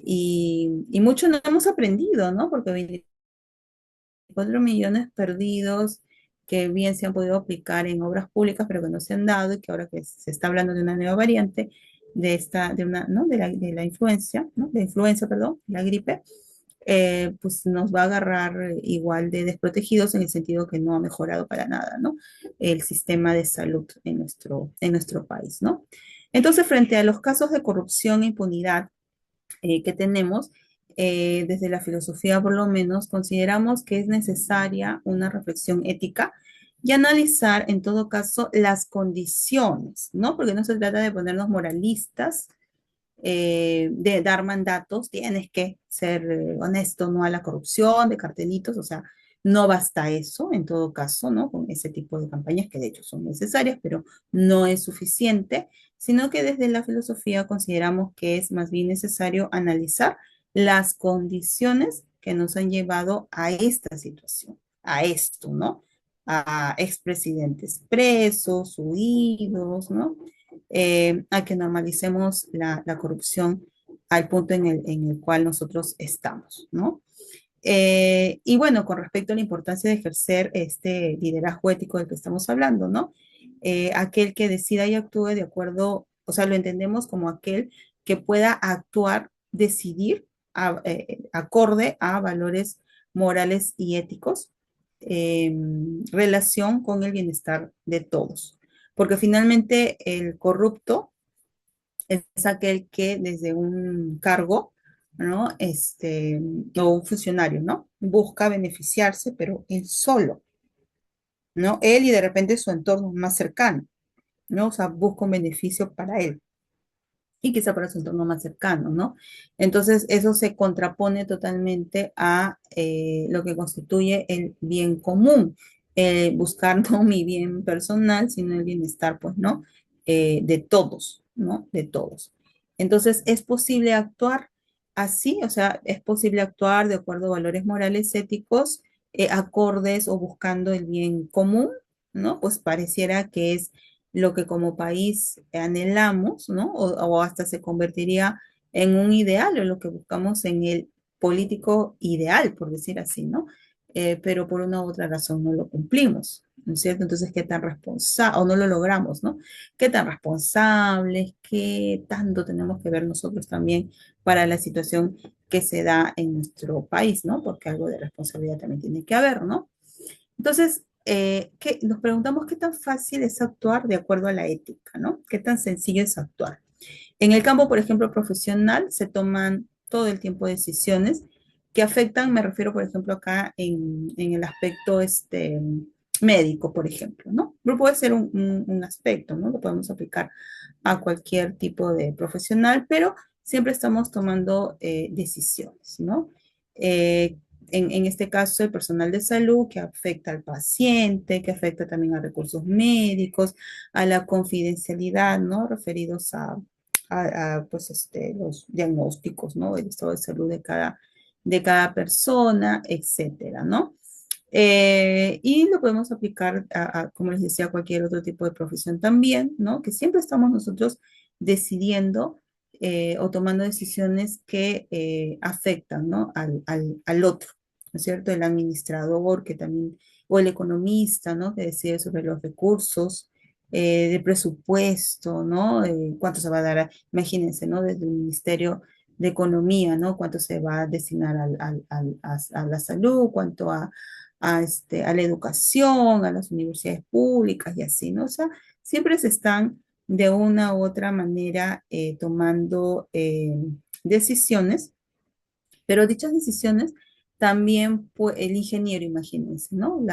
y mucho no hemos aprendido, ¿no? Porque 24 millones perdidos que bien se han podido aplicar en obras públicas, pero que no se han dado y que ahora que se está hablando de una nueva variante de esta, de una, ¿no? De la influencia, ¿no? De influenza, perdón, la gripe, pues nos va a agarrar igual de desprotegidos en el sentido que no ha mejorado para nada, ¿no? El sistema de salud en nuestro país, ¿no? Entonces, frente a los casos de corrupción e impunidad que tenemos, desde la filosofía por lo menos, consideramos que es necesaria una reflexión ética y analizar en todo caso las condiciones, ¿no? Porque no se trata de ponernos moralistas, de dar mandatos, tienes que ser honesto, no a la corrupción, de cartelitos, o sea, no basta eso en todo caso, ¿no? Con ese tipo de campañas que de hecho son necesarias, pero no es suficiente, sino que desde la filosofía consideramos que es más bien necesario analizar las condiciones que nos han llevado a esta situación, a esto, ¿no? A expresidentes presos, huidos, ¿no? A que normalicemos la corrupción al punto en el cual nosotros estamos, ¿no? Y bueno, con respecto a la importancia de ejercer este liderazgo ético del que estamos hablando, ¿no? Aquel que decida y actúe de acuerdo, o sea, lo entendemos como aquel que pueda actuar, decidir acorde a valores morales y éticos en relación con el bienestar de todos. Porque finalmente el corrupto es aquel que desde un cargo, ¿no? O un funcionario, ¿no? Busca beneficiarse, pero él solo, ¿no? Él y de repente su entorno más cercano, ¿no? O sea, busca un beneficio para él y quizá para su entorno más cercano, ¿no? Entonces, eso se contrapone totalmente a lo que constituye el bien común, buscar no mi bien personal, sino el bienestar, pues, ¿no? De todos, ¿no? De todos. Entonces, es posible actuar así, o sea, es posible actuar de acuerdo a valores morales, éticos, acordes o buscando el bien común, ¿no? Pues pareciera que es lo que como país anhelamos, ¿no? O hasta se convertiría en un ideal o lo que buscamos en el político ideal, por decir así, ¿no? Pero por una u otra razón no lo cumplimos, ¿no es cierto? Entonces, ¿qué tan responsable, o no lo logramos, ¿no? ¿Qué tan responsables, qué tanto tenemos que ver nosotros también para la situación que se da en nuestro país, ¿no? Porque algo de responsabilidad también tiene que haber, ¿no? Entonces, nos preguntamos qué tan fácil es actuar de acuerdo a la ética, ¿no? ¿Qué tan sencillo es actuar? En el campo, por ejemplo, profesional, se toman todo el tiempo decisiones que afectan, me refiero, por ejemplo, acá en el aspecto médico, por ejemplo, ¿no? Pero puede ser un aspecto, ¿no? Lo podemos aplicar a cualquier tipo de profesional, pero siempre estamos tomando decisiones, ¿no? Eh, en este caso, el personal de salud que afecta al paciente, que afecta también a recursos médicos, a la confidencialidad, ¿no? Referidos pues, los diagnósticos, ¿no? El estado de salud de cada persona, etcétera, ¿no? Y lo podemos aplicar como les decía, a cualquier otro tipo de profesión también, ¿no? Que siempre estamos nosotros decidiendo o tomando decisiones que afectan, ¿no? Al otro, ¿no es cierto? El administrador que también, o el economista, ¿no? Que decide sobre los recursos, de presupuesto, ¿no? Cuánto se va a dar, imagínense, ¿no? Desde el Ministerio de Economía, ¿no? Cuánto se va a destinar a la salud, cuánto a la educación, a las universidades públicas y así, ¿no? O sea, siempre se están de una u otra manera tomando decisiones, pero dichas decisiones también el ingeniero, imagínense, ¿no?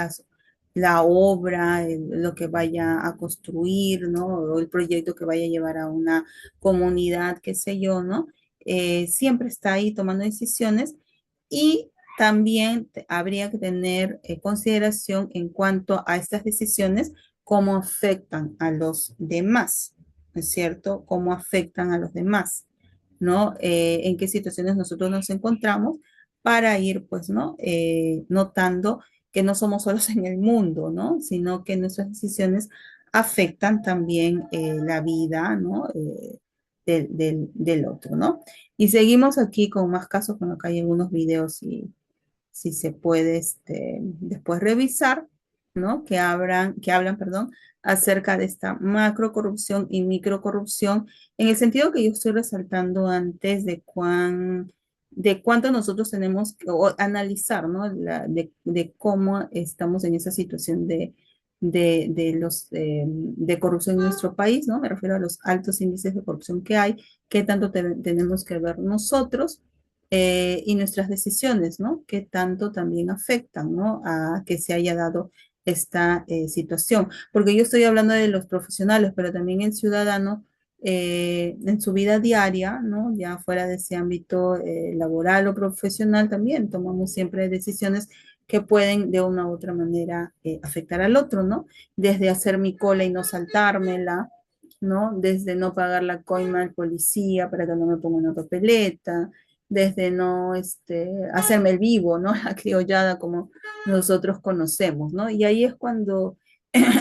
La obra, lo que vaya a construir, ¿no? O el proyecto que vaya a llevar a una comunidad, qué sé yo, ¿no? Siempre está ahí tomando decisiones y también habría que tener consideración en cuanto a estas decisiones, cómo afectan a los demás, ¿no es cierto? Cómo afectan a los demás, ¿no? En qué situaciones nosotros nos encontramos para ir, pues, ¿no? Notando que no somos solos en el mundo, ¿no? Sino que nuestras decisiones afectan también la vida, ¿no? del otro, ¿no? Y seguimos aquí con más casos, bueno, acá hay algunos videos y si se puede después revisar, ¿no? Que hablan, perdón, acerca de esta macro corrupción y micro corrupción, en el sentido que yo estoy resaltando antes de cuánto nosotros tenemos que analizar, ¿no? De cómo estamos en esa situación de corrupción en nuestro país, ¿no? Me refiero a los altos índices de corrupción que hay, qué tanto tenemos que ver nosotros y nuestras decisiones, ¿no? Que tanto también afectan, ¿no? A que se haya dado esta situación. Porque yo estoy hablando de los profesionales, pero también el ciudadano en su vida diaria, ¿no? Ya fuera de ese ámbito laboral o profesional, también tomamos siempre decisiones que pueden de una u otra manera afectar al otro, ¿no? Desde hacer mi cola y no saltármela, ¿no? Desde no pagar la coima al policía para que no me ponga una papeleta, desde no hacerme el vivo, ¿no? La criollada como nosotros conocemos, ¿no? Y ahí es cuando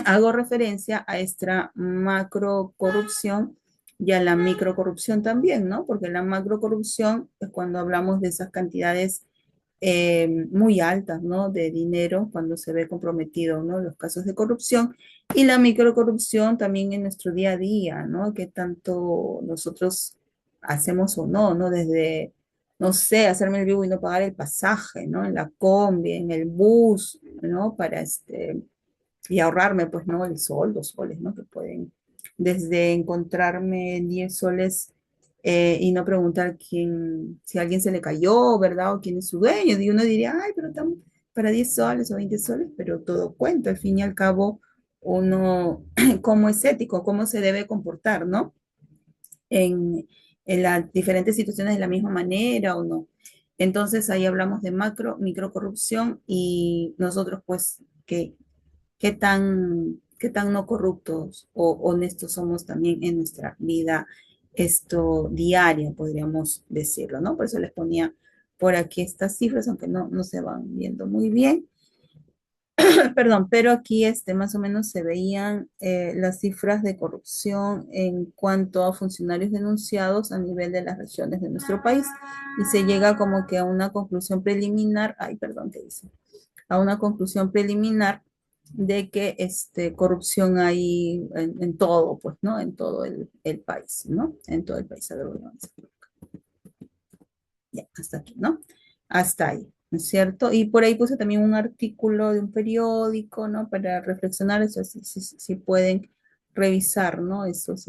hago referencia a esta macro corrupción y a la micro corrupción también, ¿no? Porque la macro corrupción es cuando hablamos de esas cantidades muy altas, ¿no? De dinero cuando se ve comprometido, ¿no? Los casos de corrupción y la microcorrupción también en nuestro día a día, ¿no? Que tanto nosotros hacemos o no, ¿no? Desde, no sé, hacerme el vivo y no pagar el pasaje, ¿no? En la combi, en el bus, ¿no? Para y ahorrarme, pues, ¿no? El sol, los soles, ¿no? Que pueden, desde encontrarme 10 soles y no preguntar si a alguien se le cayó, ¿verdad? O quién es su dueño. Y uno diría, ay, pero estamos para 10 soles o 20 soles, pero todo cuenta. Al fin y al cabo, uno, cómo es ético, cómo se debe comportar, ¿no? En las diferentes situaciones de la misma manera o no. Entonces ahí hablamos de macro, micro corrupción y nosotros pues qué tan no corruptos o honestos somos también en nuestra vida diaria, podríamos decirlo, ¿no? Por eso les ponía por aquí estas cifras, aunque no se van viendo muy bien. Perdón, pero aquí más o menos se veían las cifras de corrupción en cuanto a funcionarios denunciados a nivel de las regiones de nuestro país y se llega como que a una conclusión preliminar, ay, perdón, ¿qué dice? A una conclusión preliminar de que corrupción hay en todo, pues, ¿no? En todo el país, ¿no? En todo el país. A ver, bueno, ya, hasta aquí, ¿no? Hasta ahí, ¿no es cierto? Y por ahí puse también un artículo de un periódico, ¿no? Para reflexionar, eso, si pueden revisar, ¿no? Esos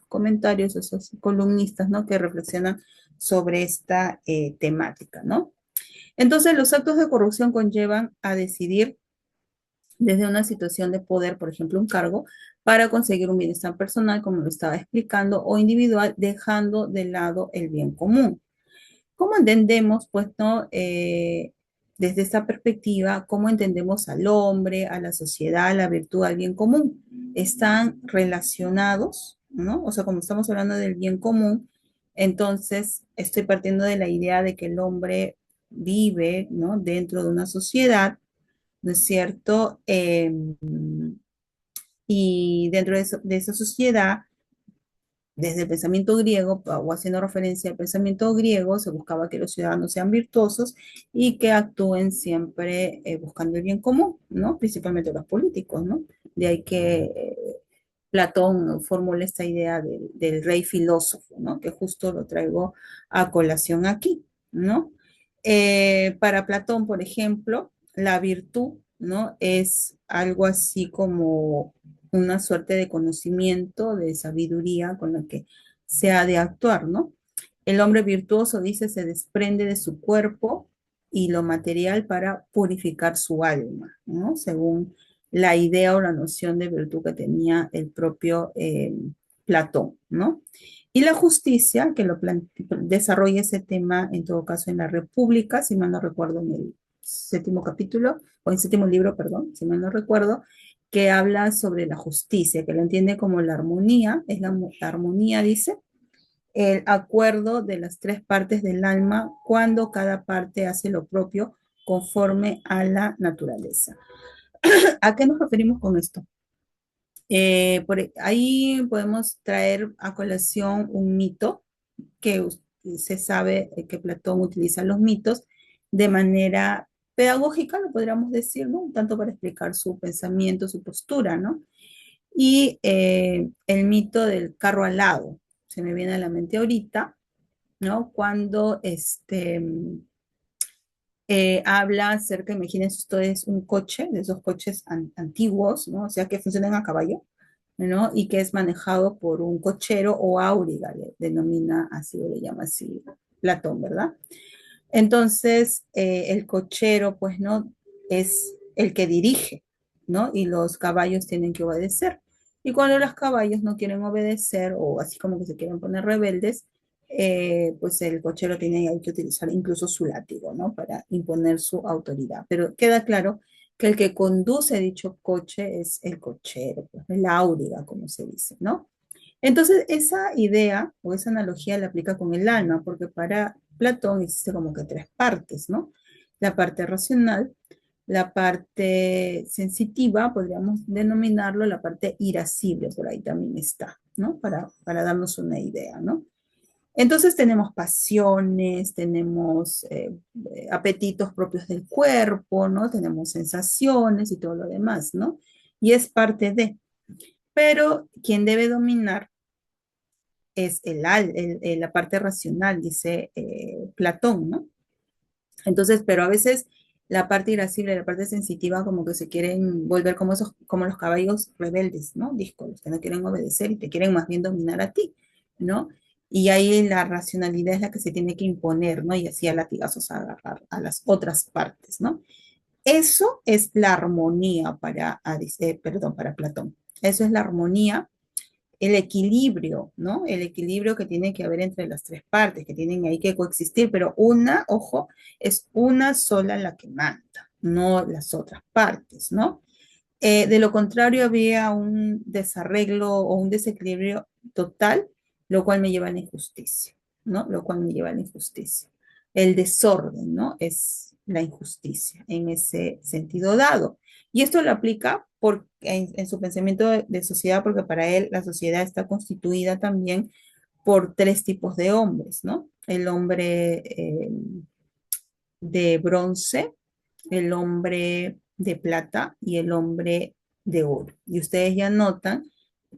comentarios, esos columnistas, ¿no? Que reflexionan sobre esta temática, ¿no? Entonces, los actos de corrupción conllevan a decidir desde una situación de poder, por ejemplo, un cargo, para conseguir un bienestar personal, como lo estaba explicando, o individual, dejando de lado el bien común. ¿Cómo entendemos, pues, no, desde esta perspectiva, cómo entendemos al hombre, a la sociedad, a la virtud, al bien común? ¿Están relacionados, no? O sea, como estamos hablando del bien común, entonces estoy partiendo de la idea de que el hombre vive, ¿no? Dentro de una sociedad, ¿no es cierto? Y dentro de esa sociedad, desde el pensamiento griego, o haciendo referencia al pensamiento griego, se buscaba que los ciudadanos sean virtuosos y que actúen siempre buscando el bien común, ¿no? Principalmente los políticos, ¿no? De ahí que Platón formula esta idea del rey filósofo, ¿no? Que justo lo traigo a colación aquí, ¿no? Para Platón, por ejemplo, la virtud, ¿no? Es algo así como una suerte de conocimiento, de sabiduría con la que se ha de actuar, ¿no? El hombre virtuoso, dice, se desprende de su cuerpo y lo material para purificar su alma, ¿no? Según la idea o la noción de virtud que tenía el propio Platón, ¿no? Y la justicia, que desarrolla ese tema, en todo caso, en la República, si mal no recuerdo, en el séptimo capítulo, o en el séptimo libro, perdón, si mal no recuerdo, que habla sobre la justicia, que lo entiende como la armonía, es la armonía, dice, el acuerdo de las tres partes del alma cuando cada parte hace lo propio conforme a la naturaleza. ¿A qué nos referimos con esto? Ahí podemos traer a colación un mito que se sabe que Platón utiliza los mitos de manera pedagógica, lo podríamos decir, ¿no? Un tanto para explicar su pensamiento, su postura, ¿no? Y el mito del carro alado, se me viene a la mente ahorita, ¿no? Cuando habla acerca, imagínense ustedes, un coche, de esos coches antiguos, ¿no? O sea, que funcionan a caballo, ¿no? Y que es manejado por un cochero o áuriga, le denomina así, o le llama así Platón, ¿verdad? Entonces, el cochero, pues, ¿no? Es el que dirige, ¿no? Y los caballos tienen que obedecer. Y cuando los caballos no quieren obedecer o así como que se quieren poner rebeldes, pues el cochero tiene hay que utilizar incluso su látigo, ¿no? Para imponer su autoridad. Pero queda claro que el que conduce dicho coche es el cochero, pues, el áuriga, como se dice, ¿no? Entonces, esa idea o esa analogía la aplica con el alma, porque para Platón existe como que tres partes, ¿no? La parte racional, la parte sensitiva, podríamos denominarlo, la parte irascible, por ahí también está, ¿no? Para darnos una idea, ¿no? Entonces tenemos pasiones, tenemos apetitos propios del cuerpo, ¿no? Tenemos sensaciones y todo lo demás, ¿no? Y es parte de, pero quien debe dominar es la parte racional, dice Platón, ¿no? Entonces, pero a veces la parte irascible, la parte sensitiva, como que se quieren volver como esos, como los caballos rebeldes, ¿no? Díscolos, que no quieren obedecer y te quieren más bien dominar a ti, ¿no? Y ahí la racionalidad es la que se tiene que imponer, ¿no? Y así a latigazos agarrar a las otras partes, ¿no? Eso es la armonía perdón, para Platón. Eso es la armonía, el equilibrio, ¿no? El equilibrio que tiene que haber entre las tres partes, que tienen ahí que coexistir, pero una, ojo, es una sola la que manda, no las otras partes, ¿no? De lo contrario, había un desarreglo o un desequilibrio total, lo cual me lleva a la injusticia, ¿no? Lo cual me lleva a la injusticia. El desorden, ¿no? Es la injusticia en ese sentido dado. Y esto lo aplica en su pensamiento de sociedad, porque para él la sociedad está constituida también por tres tipos de hombres, ¿no? El hombre de bronce, el hombre de plata y el hombre de oro. Y ustedes ya notan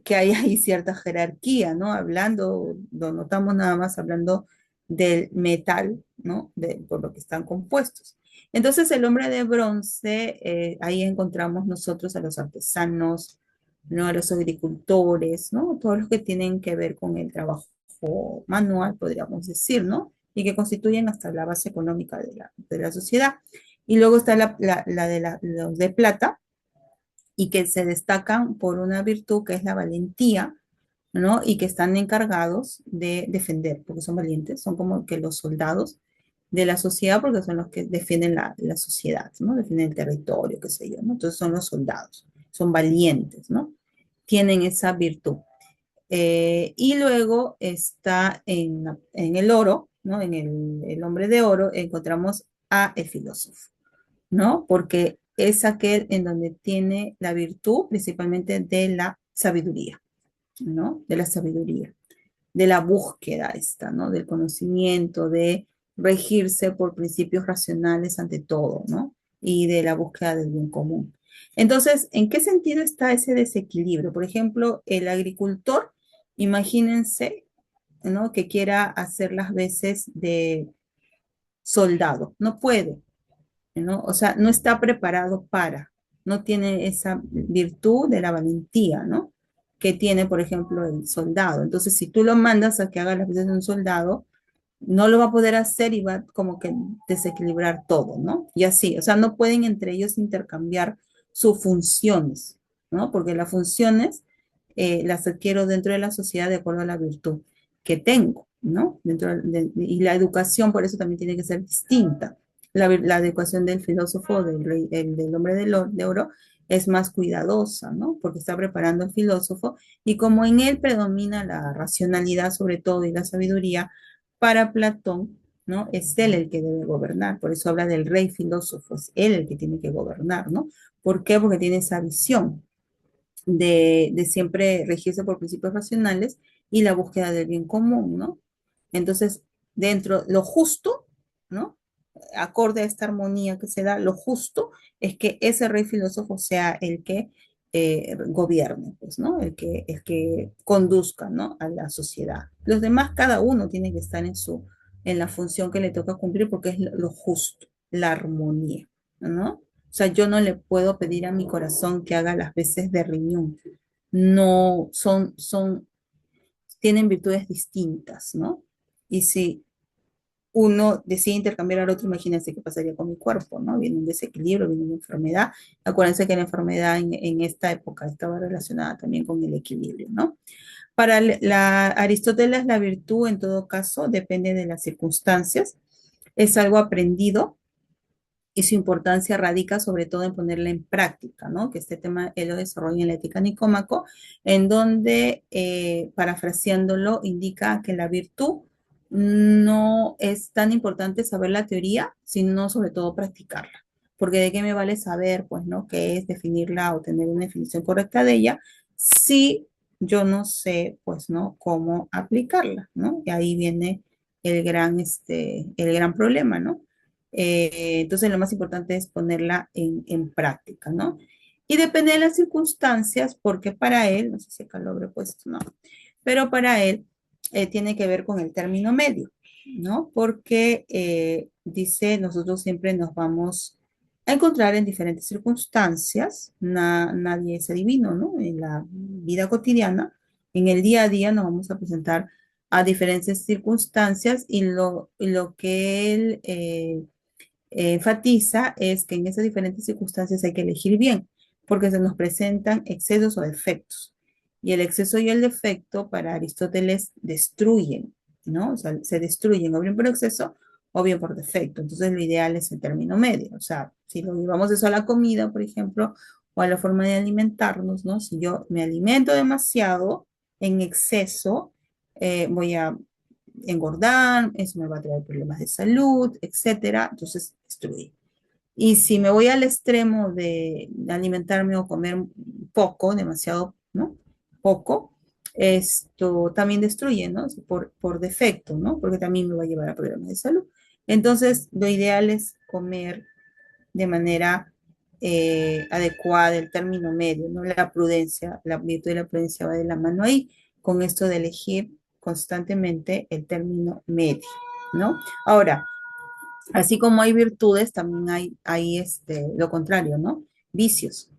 que hay ahí cierta jerarquía, ¿no? Hablando, lo notamos nada más hablando del metal, ¿no? Por lo que están compuestos. Entonces, el hombre de bronce, ahí encontramos nosotros a los artesanos, ¿no? A los agricultores, ¿no? Todos los que tienen que ver con el trabajo manual, podríamos decir, ¿no? Y que constituyen hasta la base económica de la sociedad. Y luego está los de plata, y que se destacan por una virtud que es la valentía, ¿no? Y que están encargados de defender, porque son valientes, son como que los soldados de la sociedad, porque son los que defienden la sociedad, ¿no? Defienden el territorio, qué sé yo, ¿no? Entonces son los soldados, son valientes, ¿no? Tienen esa virtud. Y luego está en el oro, ¿no? En el hombre de oro encontramos a el filósofo, ¿no? Porque es aquel en donde tiene la virtud principalmente de la sabiduría, ¿no? De la sabiduría, de la búsqueda esta, ¿no? Del conocimiento, de regirse por principios racionales ante todo, ¿no? Y de la búsqueda del bien común. Entonces, ¿en qué sentido está ese desequilibrio? Por ejemplo, el agricultor, imagínense, ¿no? Que quiera hacer las veces de soldado, no puede, ¿no? O sea, no está preparado no tiene esa virtud de la valentía, ¿no? Que tiene, por ejemplo, el soldado. Entonces, si tú lo mandas a que haga las veces de un soldado, no lo va a poder hacer y va como que desequilibrar todo, ¿no? Y así, o sea, no pueden entre ellos intercambiar sus funciones, ¿no? Porque las funciones las adquiero dentro de la sociedad de acuerdo a la virtud que tengo, ¿no? Y la educación por eso también tiene que ser distinta. La educación del filósofo, del hombre de oro, es más cuidadosa, ¿no? Porque está preparando al filósofo y como en él predomina la racionalidad sobre todo y la sabiduría, para Platón, ¿no? Es él el que debe gobernar, por eso habla del rey filósofo, es él el que tiene que gobernar, ¿no? ¿Por qué? Porque tiene esa visión. de siempre regirse por principios racionales y la búsqueda del bien común, ¿no? Entonces, dentro, lo justo, ¿no? Acorde a esta armonía que se da, lo justo es que ese rey filósofo sea el que gobierne, pues, ¿no? El que conduzca, ¿no? A la sociedad. Los demás, cada uno tiene que estar en la función que le toca cumplir porque es lo justo, la armonía, ¿no? O sea, yo no le puedo pedir a mi corazón que haga las veces de riñón. No, tienen virtudes distintas, ¿no? Y si uno decide intercambiar al otro, imagínense qué pasaría con mi cuerpo, ¿no? Viene un desequilibrio, viene una enfermedad. Acuérdense que la enfermedad en esta época estaba relacionada también con el equilibrio, ¿no? Para Aristóteles, la virtud, en todo caso, depende de las circunstancias. Es algo aprendido y su importancia radica sobre todo en ponerla en práctica, ¿no? Que este tema él lo desarrolla en la Ética Nicómaco, en donde, parafraseándolo, indica que la virtud no es tan importante saber la teoría, sino sobre todo practicarla. Porque de qué me vale saber, pues, ¿no? Qué es definirla o tener una definición correcta de ella, si yo no sé, pues, ¿no? Cómo aplicarla, ¿no? Y ahí viene el gran problema, ¿no? Entonces, lo más importante es ponerla en práctica, ¿no? Y depende de las circunstancias, porque para él, no sé si acá lo habré puesto, no, pero para él tiene que ver con el término medio, ¿no? Porque dice, nosotros siempre nos vamos a encontrar en diferentes circunstancias, nadie es adivino, ¿no? En la vida cotidiana, en el día a día nos vamos a presentar a diferentes circunstancias y lo que él enfatiza es que en esas diferentes circunstancias hay que elegir bien, porque se nos presentan excesos o defectos. Y el exceso y el defecto para Aristóteles destruyen, ¿no? O sea, se destruyen o bien por exceso o bien por defecto. Entonces lo ideal es el término medio. O sea, si lo llevamos eso a la comida, por ejemplo, o a la forma de alimentarnos, ¿no? Si yo me alimento demasiado en exceso, voy a engordar, eso me va a traer problemas de salud, etcétera. Entonces, destruir. Y si me voy al extremo de alimentarme o comer poco, demasiado, ¿no? Poco, esto también destruye, ¿no? Por defecto, ¿no? Porque también me va a llevar a problemas de salud. Entonces, lo ideal es comer de manera adecuada, el término medio, ¿no? La prudencia, la virtud de la prudencia va de la mano ahí, con esto de elegir constantemente el término medio, ¿no? Ahora, así como hay virtudes, también hay lo contrario, ¿no? Vicios.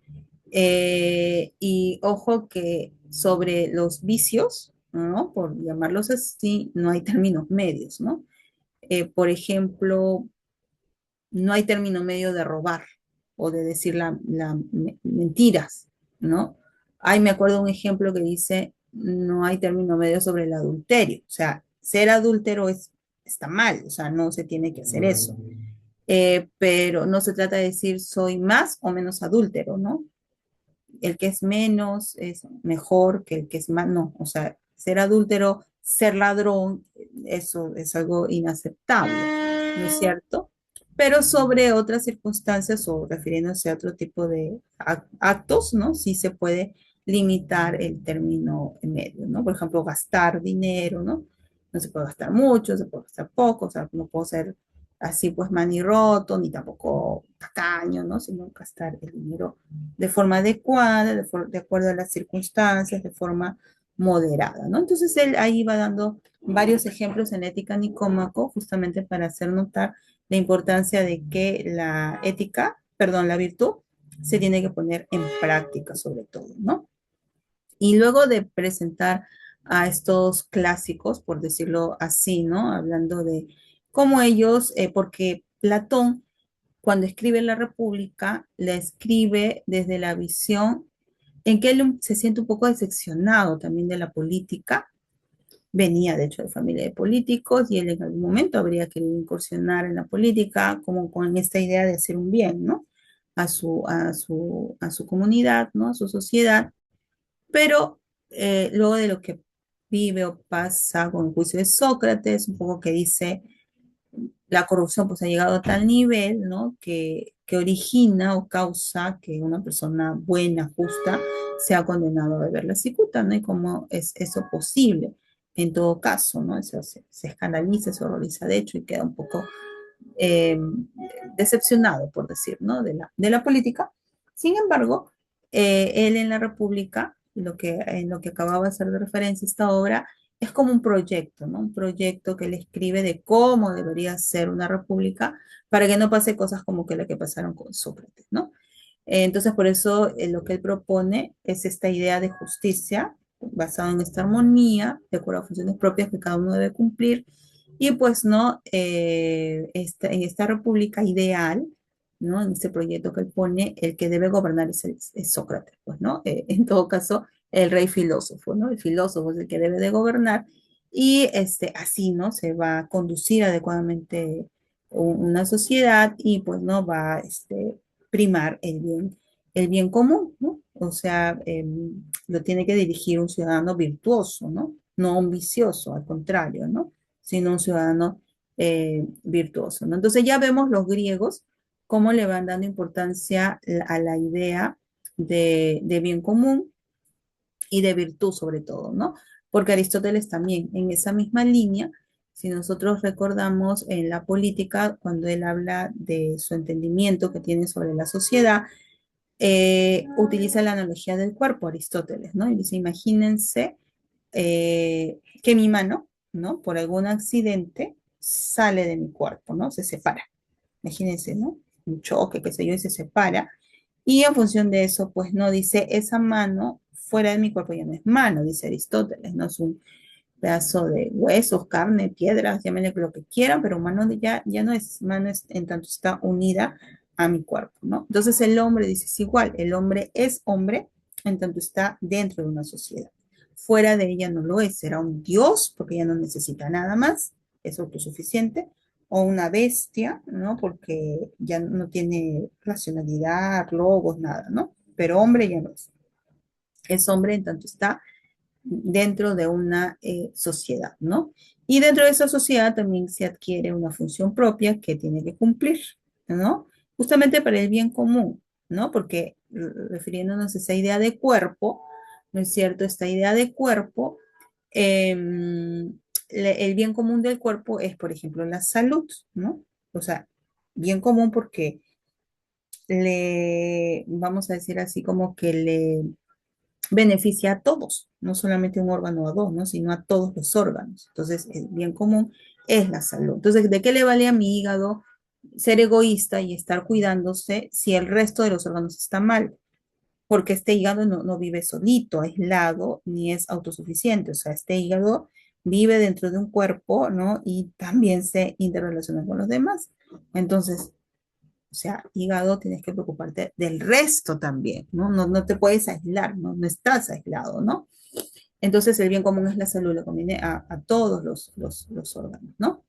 Y ojo que sobre los vicios, ¿no? Por llamarlos así, no hay términos medios, ¿no? Por ejemplo, no hay término medio de robar o de decir mentiras, ¿no? Ahí me acuerdo un ejemplo que dice, no hay término medio sobre el adulterio, o sea, ser adúltero está mal, o sea, no se tiene que hacer eso. Pero no se trata de decir soy más o menos adúltero, ¿no? El que es menos es mejor que el que es más, no, o sea, ser adúltero, ser ladrón, eso es algo inaceptable, ¿no es cierto? Pero sobre otras circunstancias o refiriéndose a otro tipo de actos, ¿no? Sí se puede limitar el término medio, ¿no? Por ejemplo, gastar dinero, ¿no? No se puede gastar mucho, se puede gastar poco, o sea, no puedo ser así pues manirroto, ni tampoco tacaño, ¿no? Sino gastar el dinero de forma adecuada, de acuerdo a las circunstancias, de forma moderada, ¿no? Entonces él ahí va dando varios ejemplos en ética Nicómaco, justamente para hacer notar la importancia de que la ética, perdón, la virtud, se tiene que poner en práctica sobre todo, ¿no? Y luego de presentar a estos clásicos, por decirlo así, ¿no? Hablando de cómo ellos, porque Platón, cuando escribe la República, la escribe desde la visión en que él se siente un poco decepcionado también de la política. Venía, de hecho, de familia de políticos y él en algún momento habría querido incursionar en la política como con esta idea de hacer un bien, ¿no? A su comunidad, ¿no? A su sociedad. Pero luego de lo que vive o pasa con el juicio de Sócrates, un poco que dice, la corrupción pues ha llegado a tal nivel, ¿no? Que origina o causa que una persona buena, justa, sea condenado a beber la cicuta, ¿no? Y cómo es eso posible en todo caso, ¿no? Eso se escandaliza, se horroriza de hecho y queda un poco eh, decepcionado, por decir, ¿no? De la política. Sin embargo, él en la República, en lo que acababa de hacer de referencia esta obra, es como un proyecto, ¿no? Un proyecto que él escribe de cómo debería ser una república para que no pase cosas como que la que pasaron con Sócrates, ¿no? Entonces, por eso lo que él propone es esta idea de justicia basada en esta armonía, de acuerdo a funciones propias que cada uno debe cumplir, y pues, ¿no? En esta república ideal, ¿no? En este proyecto que él pone, el que debe gobernar es Sócrates, pues, ¿no? En todo caso, el rey filósofo, ¿no? El filósofo es el que debe de gobernar y así, ¿no? Se va a conducir adecuadamente una sociedad y pues no va primar el bien común, ¿no? O sea, lo tiene que dirigir un ciudadano virtuoso, ¿no? No un vicioso, al contrario, ¿no? Sino un ciudadano virtuoso, ¿no? Entonces ya vemos los griegos cómo le van dando importancia a la idea de bien común y de virtud sobre todo, ¿no? Porque Aristóteles también en esa misma línea, si nosotros recordamos en la política, cuando él habla de su entendimiento que tiene sobre la sociedad, utiliza la analogía del cuerpo, Aristóteles, ¿no? Y dice, imagínense que mi mano, ¿no? Por algún accidente sale de mi cuerpo, ¿no? Se separa. Imagínense, ¿no? Un choque, qué sé yo, y se separa. Y en función de eso, pues no dice, esa mano fuera de mi cuerpo ya no es mano, dice Aristóteles, no es un pedazo de huesos, carne, piedras, llámenle lo que quieran, pero mano ya no es mano en tanto está unida a mi cuerpo, ¿no? Entonces el hombre dice, es igual, el hombre es hombre en tanto está dentro de una sociedad. Fuera de ella no lo es, será un dios porque ya no necesita nada más, es autosuficiente, o una bestia, ¿no? Porque ya no tiene racionalidad, logos, nada, ¿no? Pero hombre ya no es. Es hombre en tanto está dentro de una sociedad, ¿no? Y dentro de esa sociedad también se adquiere una función propia que tiene que cumplir, ¿no? Justamente para el bien común, ¿no? Porque refiriéndonos a esa idea de cuerpo, ¿no es cierto? Esta idea de cuerpo, el bien común del cuerpo es, por ejemplo, la salud, ¿no? O sea, bien común porque vamos a decir así, como que le beneficia a todos, no solamente un órgano o dos, ¿no? Sino a todos los órganos. Entonces, el bien común es la salud. Entonces, ¿de qué le vale a mi hígado ser egoísta y estar cuidándose si el resto de los órganos está mal? Porque este hígado no vive solito, aislado, ni es autosuficiente. O sea, este hígado vive dentro de un cuerpo, ¿no? Y también se interrelaciona con los demás. Entonces, o sea, hígado, tienes que preocuparte del resto también, ¿no? No te puedes aislar, ¿no? No estás aislado, ¿no? Entonces, el bien común es la salud, le conviene a todos los órganos, ¿no?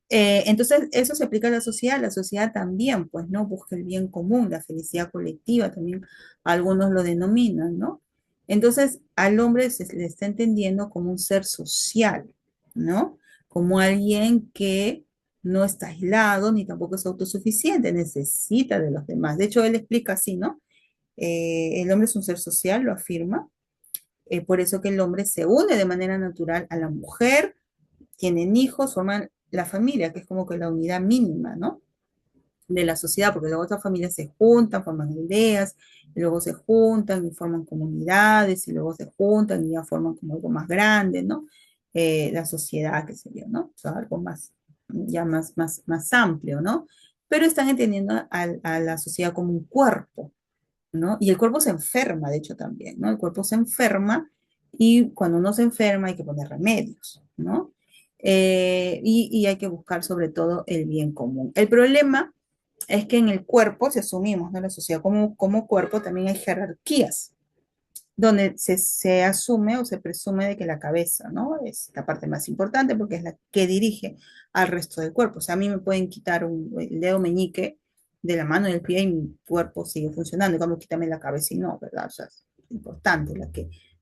Entonces, eso se aplica a la sociedad también, pues, ¿no? Busca el bien común, la felicidad colectiva, también algunos lo denominan, ¿no? Entonces, al hombre se le está entendiendo como un ser social, ¿no? Como alguien que no está aislado ni tampoco es autosuficiente, necesita de los demás. De hecho, él explica así, ¿no? El hombre es un ser social, lo afirma, por eso que el hombre se une de manera natural a la mujer, tienen hijos, forman la familia, que es como que la unidad mínima, ¿no? De la sociedad, porque luego otras familias se juntan, forman aldeas, y luego se juntan y forman comunidades, y luego se juntan y ya forman como algo más grande, ¿no? La sociedad, qué sé yo, ¿no? O sea, algo más, ya más amplio, ¿no? Pero están entendiendo a la sociedad como un cuerpo, ¿no? Y el cuerpo se enferma, de hecho, también, ¿no? El cuerpo se enferma y cuando uno se enferma hay que poner remedios, ¿no? Y hay que buscar sobre todo el bien común. El problema es que en el cuerpo, si asumimos, ¿no? La sociedad como cuerpo, también hay jerarquías, donde se asume o se presume de que la cabeza, ¿no? Es la parte más importante porque es la que dirige al resto del cuerpo. O sea, a mí me pueden quitar el dedo meñique de la mano y del pie y mi cuerpo sigue funcionando. Como quítame la cabeza y no, ¿verdad? O sea, es importante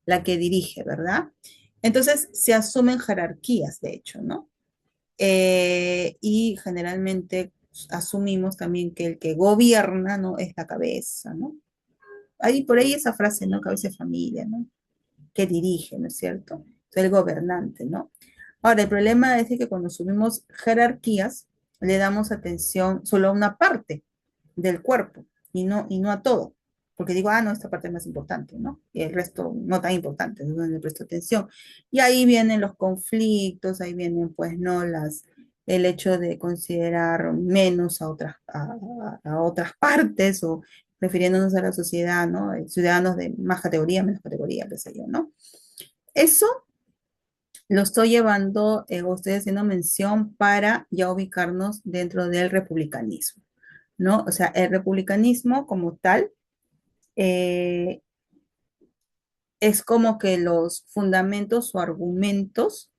la que dirige, ¿verdad? Entonces se asumen jerarquías, de hecho, ¿no? Y generalmente asumimos también que el que gobierna, ¿no? Es la cabeza, ¿no? Hay por ahí esa frase, ¿no? Cabeza de familia, ¿no? Que dirige, ¿no es cierto? El gobernante, ¿no? Ahora, el problema es de que cuando subimos jerarquías, le damos atención solo a una parte del cuerpo y no a todo. Porque digo, ah, no, esta parte es más importante, ¿no? Y el resto no tan importante, no le presto atención. Y ahí vienen los conflictos, ahí vienen, pues, ¿no? El hecho de considerar menos a otras partes o refiriéndonos a la sociedad, ¿no? Ciudadanos de más categoría, menos categoría, qué sé yo, ¿no? Eso lo estoy llevando, o estoy haciendo mención para ya ubicarnos dentro del republicanismo, ¿no? O sea, el republicanismo como tal eh, es como que los fundamentos o argumentos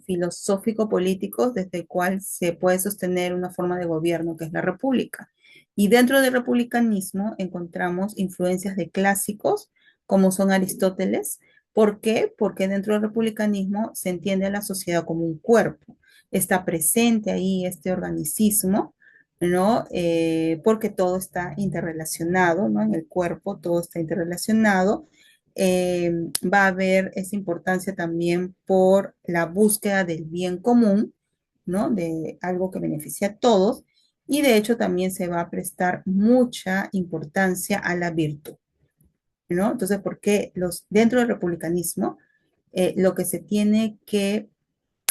filosófico-políticos desde el cual se puede sostener una forma de gobierno que es la república. Y dentro del republicanismo encontramos influencias de clásicos como son Aristóteles. ¿Por qué? Porque dentro del republicanismo se entiende a la sociedad como un cuerpo. Está presente ahí este organicismo, ¿no? Porque todo está interrelacionado, ¿no? En el cuerpo todo está interrelacionado. eh, Va a haber esa importancia también por la búsqueda del bien común, ¿no? De algo que beneficie a todos. Y de hecho también se va a prestar mucha importancia a la virtud, ¿no? Entonces, porque dentro del republicanismo, lo que se tiene que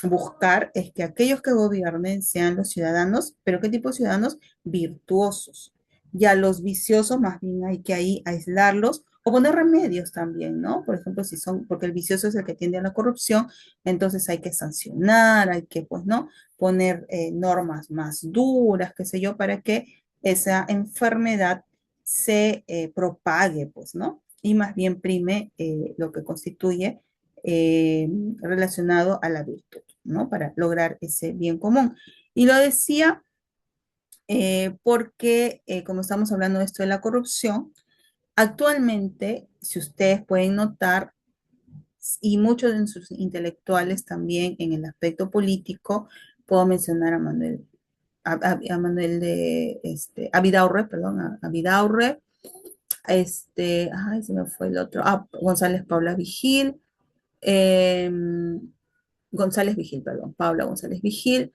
buscar es que aquellos que gobiernen sean los ciudadanos, pero ¿qué tipo de ciudadanos? Virtuosos. Ya los viciosos más bien hay que ahí aislarlos o poner remedios también, ¿no? Por ejemplo, si son, porque el vicioso es el que tiende a la corrupción, entonces hay que sancionar, hay que, pues, ¿no? Poner normas más duras, qué sé yo, para que esa enfermedad se propague, pues, ¿no? Y más bien prime lo que constituye eh, relacionado a la virtud, ¿no? Para lograr ese bien común. Y lo decía porque, como estamos hablando de esto de la corrupción, actualmente, si ustedes pueden notar, y muchos de sus intelectuales también en el aspecto político, puedo mencionar a Manuel, a Manuel a Vidaurre, perdón, a Vidaurre, ay, se me fue el otro, González Paula Vigil, eh, González Vigil, perdón, Paula González Vigil,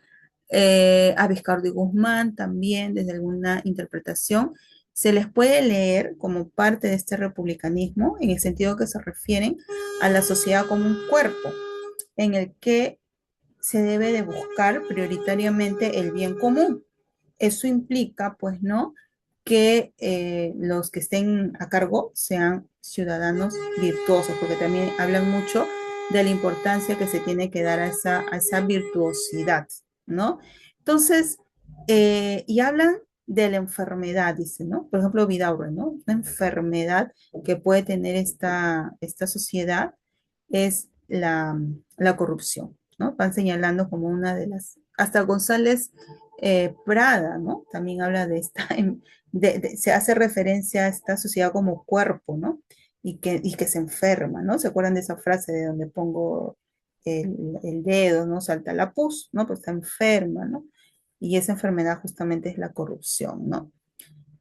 a Vizcardo y Guzmán también, desde alguna interpretación, se les puede leer como parte de este republicanismo, en el sentido que se refieren a la sociedad como un cuerpo, en el que se debe de buscar prioritariamente el bien común. Eso implica, pues, ¿no? Que los que estén a cargo sean ciudadanos virtuosos, porque también hablan mucho de la importancia que se tiene que dar a esa virtuosidad, ¿no? Entonces, y hablan de la enfermedad, dice, ¿no? Por ejemplo, Vidaurre, ¿no? Una enfermedad que puede tener esta sociedad es la corrupción, ¿no? Van señalando como una de las, hasta González Prada, ¿no? También habla de esta, se hace referencia a esta sociedad como cuerpo, ¿no? Y que se enferma, ¿no? ¿Se acuerdan de esa frase de donde pongo el dedo, ¿no? Salta la pus, ¿no? Pues está enferma, ¿no? Y esa enfermedad justamente es la corrupción, ¿no?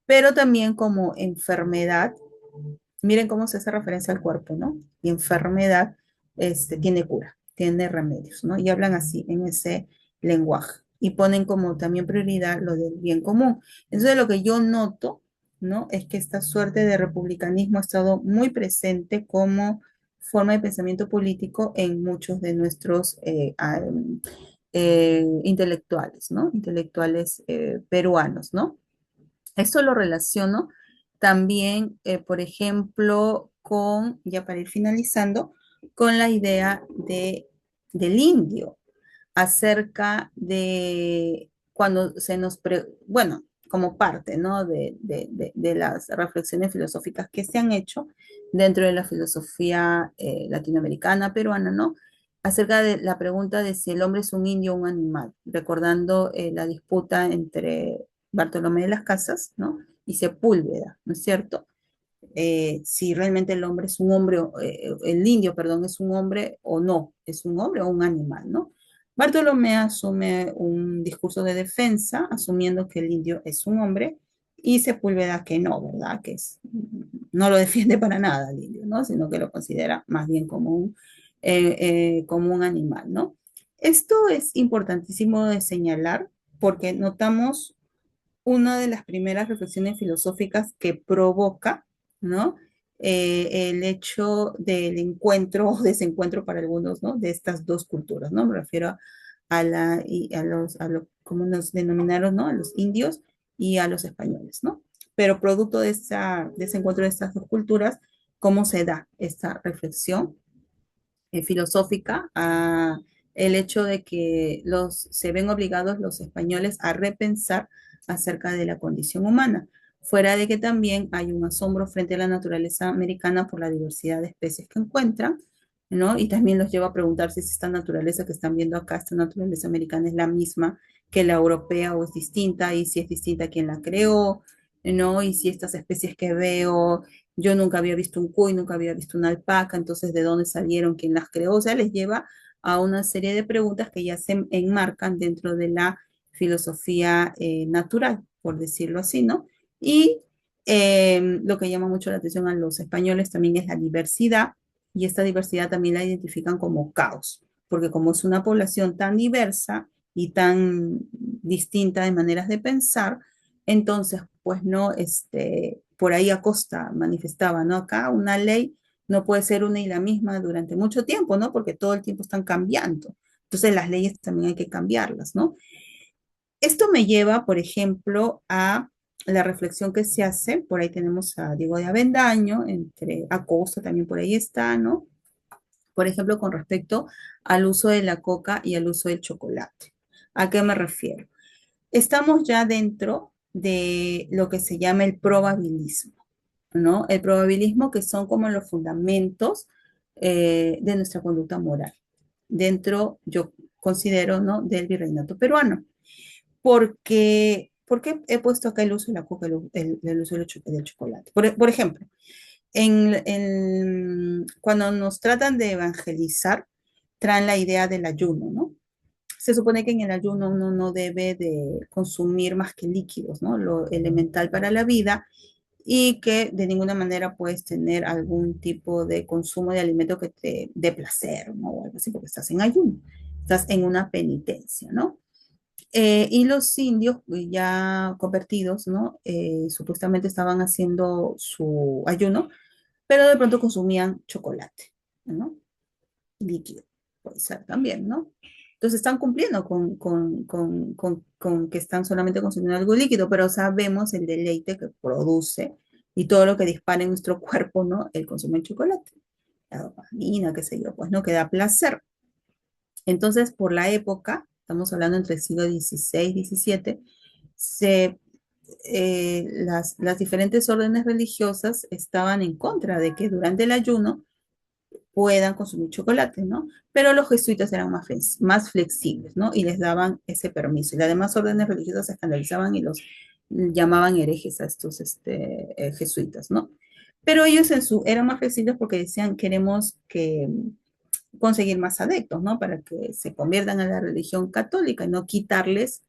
Pero también como enfermedad, miren cómo se hace referencia al cuerpo, ¿no? Y enfermedad tiene cura, tiene remedios, ¿no? Y hablan así, en ese lenguaje. Y ponen como también prioridad lo del bien común. Entonces, lo que yo noto, ¿no? Es que esta suerte de republicanismo ha estado muy presente como forma de pensamiento político en muchos de nuestros intelectuales, ¿no? Intelectuales peruanos, ¿no? Esto lo relaciono también, por ejemplo, ya para ir finalizando, con la idea del indio, acerca de cuando bueno, como parte, ¿no? De las reflexiones filosóficas que se han hecho dentro de la filosofía latinoamericana, peruana, ¿no? Acerca de la pregunta de si el hombre es un indio o un animal, recordando la disputa entre Bartolomé de las Casas, ¿no? Y Sepúlveda, ¿no es cierto? Si realmente el hombre es un hombre, el indio, perdón, es un hombre o no, es un hombre o un animal, ¿no? Bartolomé asume un discurso de defensa, asumiendo que el indio es un hombre, y Sepúlveda que no, ¿verdad? No lo defiende para nada el indio, ¿no? Sino que lo considera más bien como un animal, ¿no? Esto es importantísimo de señalar porque notamos una de las primeras reflexiones filosóficas que provoca, ¿no? El hecho del encuentro o desencuentro para algunos, ¿no? De estas dos culturas, ¿no? Me refiero como nos denominaron, ¿no? A los indios y a los españoles, ¿no? Pero producto de ese encuentro de estas dos culturas, ¿cómo se da esta reflexión filosófica a el hecho de que se ven obligados los españoles a repensar acerca de la condición humana, fuera de que también hay un asombro frente a la naturaleza americana por la diversidad de especies que encuentran, ¿no? Y también los lleva a preguntarse si esta naturaleza que están viendo acá, esta naturaleza americana es la misma que la europea o es distinta, y si es distinta, ¿quién la creó? ¿No? Y si estas especies que veo yo nunca había visto un cuy, nunca había visto una alpaca, entonces ¿de dónde salieron? ¿Quién las creó? O sea, les lleva a una serie de preguntas que ya se enmarcan dentro de la filosofía natural, por decirlo así, ¿no? Y lo que llama mucho la atención a los españoles también es la diversidad, y esta diversidad también la identifican como caos, porque como es una población tan diversa y tan distinta de maneras de pensar, entonces, pues no, por ahí Acosta manifestaba, ¿no? Acá una ley no puede ser una y la misma durante mucho tiempo, ¿no? Porque todo el tiempo están cambiando. Entonces las leyes también hay que cambiarlas, ¿no? Esto me lleva, por ejemplo, a la reflexión que se hace, por ahí tenemos a Diego de Avendaño, entre Acosta también por ahí está, ¿no? Por ejemplo, con respecto al uso de la coca y al uso del chocolate. ¿A qué me refiero? Estamos ya dentro de lo que se llama el probabilismo, ¿no? El probabilismo que son como los fundamentos de nuestra conducta moral. Dentro, yo considero, ¿no? Del virreinato peruano. ¿Por qué he puesto acá el uso de la coca, el uso del chocolate? Por ejemplo, cuando nos tratan de evangelizar, traen la idea del ayuno, ¿no? Se supone que en el ayuno uno no debe de consumir más que líquidos, ¿no? Lo elemental para la vida, y que de ninguna manera puedes tener algún tipo de consumo de alimento que te dé placer, ¿no? O algo así, porque estás en ayuno, estás en una penitencia, ¿no? Y los indios ya convertidos, ¿no? Supuestamente estaban haciendo su ayuno, pero de pronto consumían chocolate, ¿no? Líquido, puede ser también, ¿no? Entonces están cumpliendo con que están solamente consumiendo algo líquido, pero sabemos el deleite que produce y todo lo que dispara en nuestro cuerpo, ¿no? El consumo de chocolate, la dopamina, qué sé yo, pues no, que da placer. Entonces, por la época, estamos hablando entre el siglo XVI y XVII, se, las diferentes órdenes religiosas estaban en contra de que durante el ayuno puedan consumir chocolate, ¿no? Pero los jesuitas eran más flexibles, ¿no? Y les daban ese permiso. Y las demás órdenes religiosas se escandalizaban y los llamaban herejes a estos jesuitas, ¿no? Pero ellos eran más flexibles porque decían, queremos conseguir más adeptos, ¿no? Para que se conviertan a la religión católica y no quitarles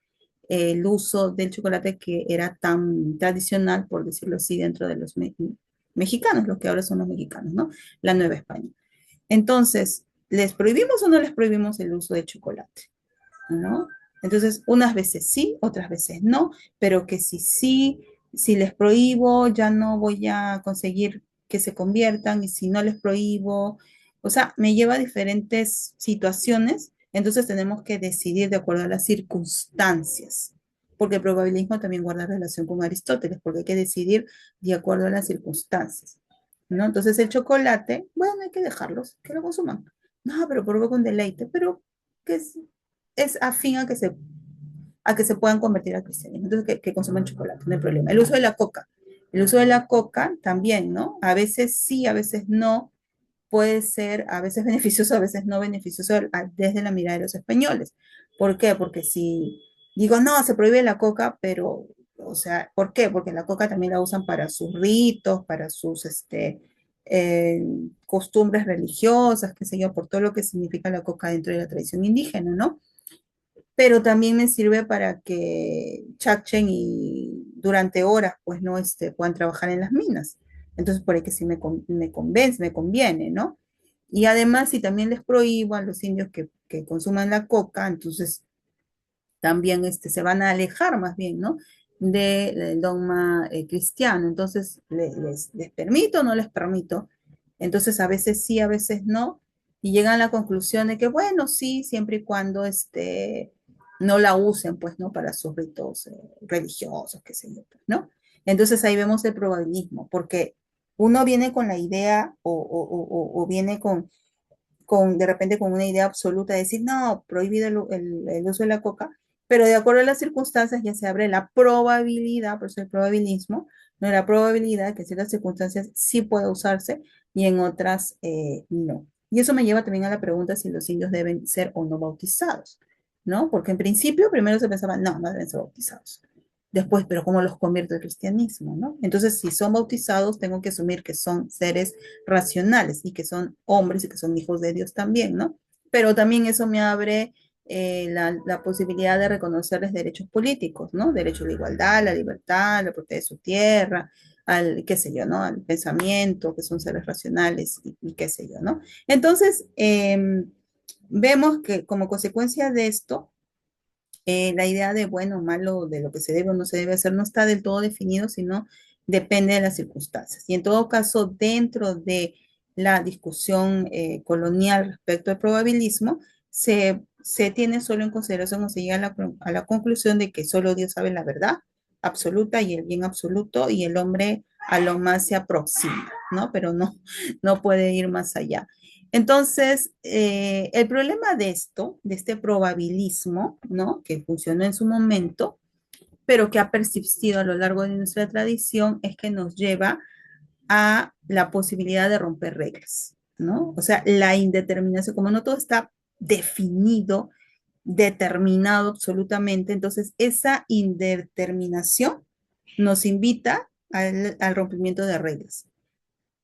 el uso del chocolate que era tan tradicional, por decirlo así, dentro de los mexicanos, los que ahora son los mexicanos, ¿no? La Nueva España. Entonces, ¿les prohibimos o no les prohibimos el uso de chocolate? ¿No? Entonces, unas veces sí, otras veces no, pero que si sí, si les prohíbo, ya no voy a conseguir que se conviertan, y si no les prohíbo, o sea, me lleva a diferentes situaciones, entonces tenemos que decidir de acuerdo a las circunstancias, porque el probabilismo también guarda relación con Aristóteles, porque hay que decidir de acuerdo a las circunstancias, ¿no? Entonces el chocolate, bueno, hay que dejarlos, que lo consuman. No, pero provoca un deleite, pero que es afín a que se puedan convertir al cristianismo. Entonces, que consuman chocolate, no hay problema. El uso de la coca. El uso de la coca también, ¿no? A veces sí, a veces no. Puede ser a veces beneficioso, a veces no beneficioso desde la mirada de los españoles. ¿Por qué? Porque si digo, no, se prohíbe la coca, pero, o sea, ¿por qué? Porque la coca también la usan para sus ritos, para sus eh, costumbres religiosas, qué sé yo, por todo lo que significa la coca dentro de la tradición indígena, ¿no? pero también me sirve para que chachen y durante horas, pues, no puedan trabajar en las minas. Entonces, por ahí que sí me convence, me conviene, ¿no? Y además, si también les prohíbo a los indios que consuman la coca, entonces también se van a alejar más bien, ¿no? Del dogma cristiano. Entonces, les permito o no les permito. Entonces, a veces sí, a veces no. Y llegan a la conclusión de que, bueno, sí, siempre y cuando no la usen, pues, ¿no? Para sus ritos religiosos, qué sé yo, pues, ¿no? Entonces ahí vemos el probabilismo, porque uno viene con la idea o viene de repente con una idea absoluta de decir, no, prohibido el uso de la coca, pero de acuerdo a las circunstancias ya se abre la probabilidad, por eso el probabilismo, no la probabilidad que en ciertas circunstancias sí puede usarse y en otras no. Y eso me lleva también a la pregunta si los indios deben ser o no bautizados, ¿no? Porque en principio primero se pensaba, no, no deben ser bautizados. Después, pero ¿cómo los convierto al cristianismo, no? Entonces, si son bautizados, tengo que asumir que son seres racionales y que son hombres y que son hijos de Dios también, ¿no? Pero también eso me abre la posibilidad de reconocerles derechos políticos, ¿no? Derecho a la igualdad, a la libertad, a la propiedad de su tierra, al, qué sé yo, ¿no? Al pensamiento, que son seres racionales y qué sé yo, ¿no? Entonces, vemos que como consecuencia de esto, la idea de bueno o malo, de lo que se debe o no se debe hacer, no está del todo definido, sino depende de las circunstancias. Y en todo caso, dentro de la discusión colonial respecto al probabilismo, se tiene solo en consideración o se llega a la conclusión de que solo Dios sabe la verdad absoluta y el bien absoluto y el hombre a lo más se aproxima, ¿no? Pero no, no puede ir más allá. Entonces, el problema de esto, de este probabilismo, ¿no? Que funcionó en su momento, pero que ha persistido a lo largo de nuestra tradición, es que nos lleva a la posibilidad de romper reglas, ¿no? O sea, la indeterminación, como no todo está definido, determinado absolutamente, entonces esa indeterminación nos invita al rompimiento de reglas.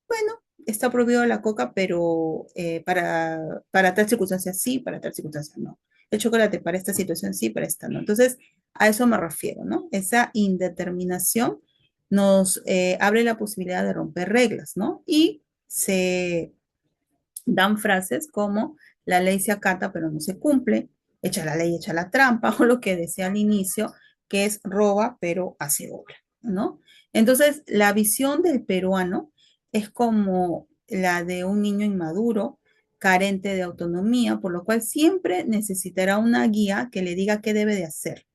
Bueno, está prohibido la coca, pero para tal circunstancia sí, para tal circunstancia no. El chocolate para esta situación sí, para esta no. Entonces, a eso me refiero, ¿no? Esa indeterminación nos abre la posibilidad de romper reglas, ¿no? Y se dan frases como la ley se acata pero no se cumple, echa la ley, echa la trampa, o lo que decía al inicio, que es roba pero hace obra, ¿no? Entonces, la visión del peruano es como la de un niño inmaduro, carente de autonomía, por lo cual siempre necesitará una guía que le diga qué debe de hacer,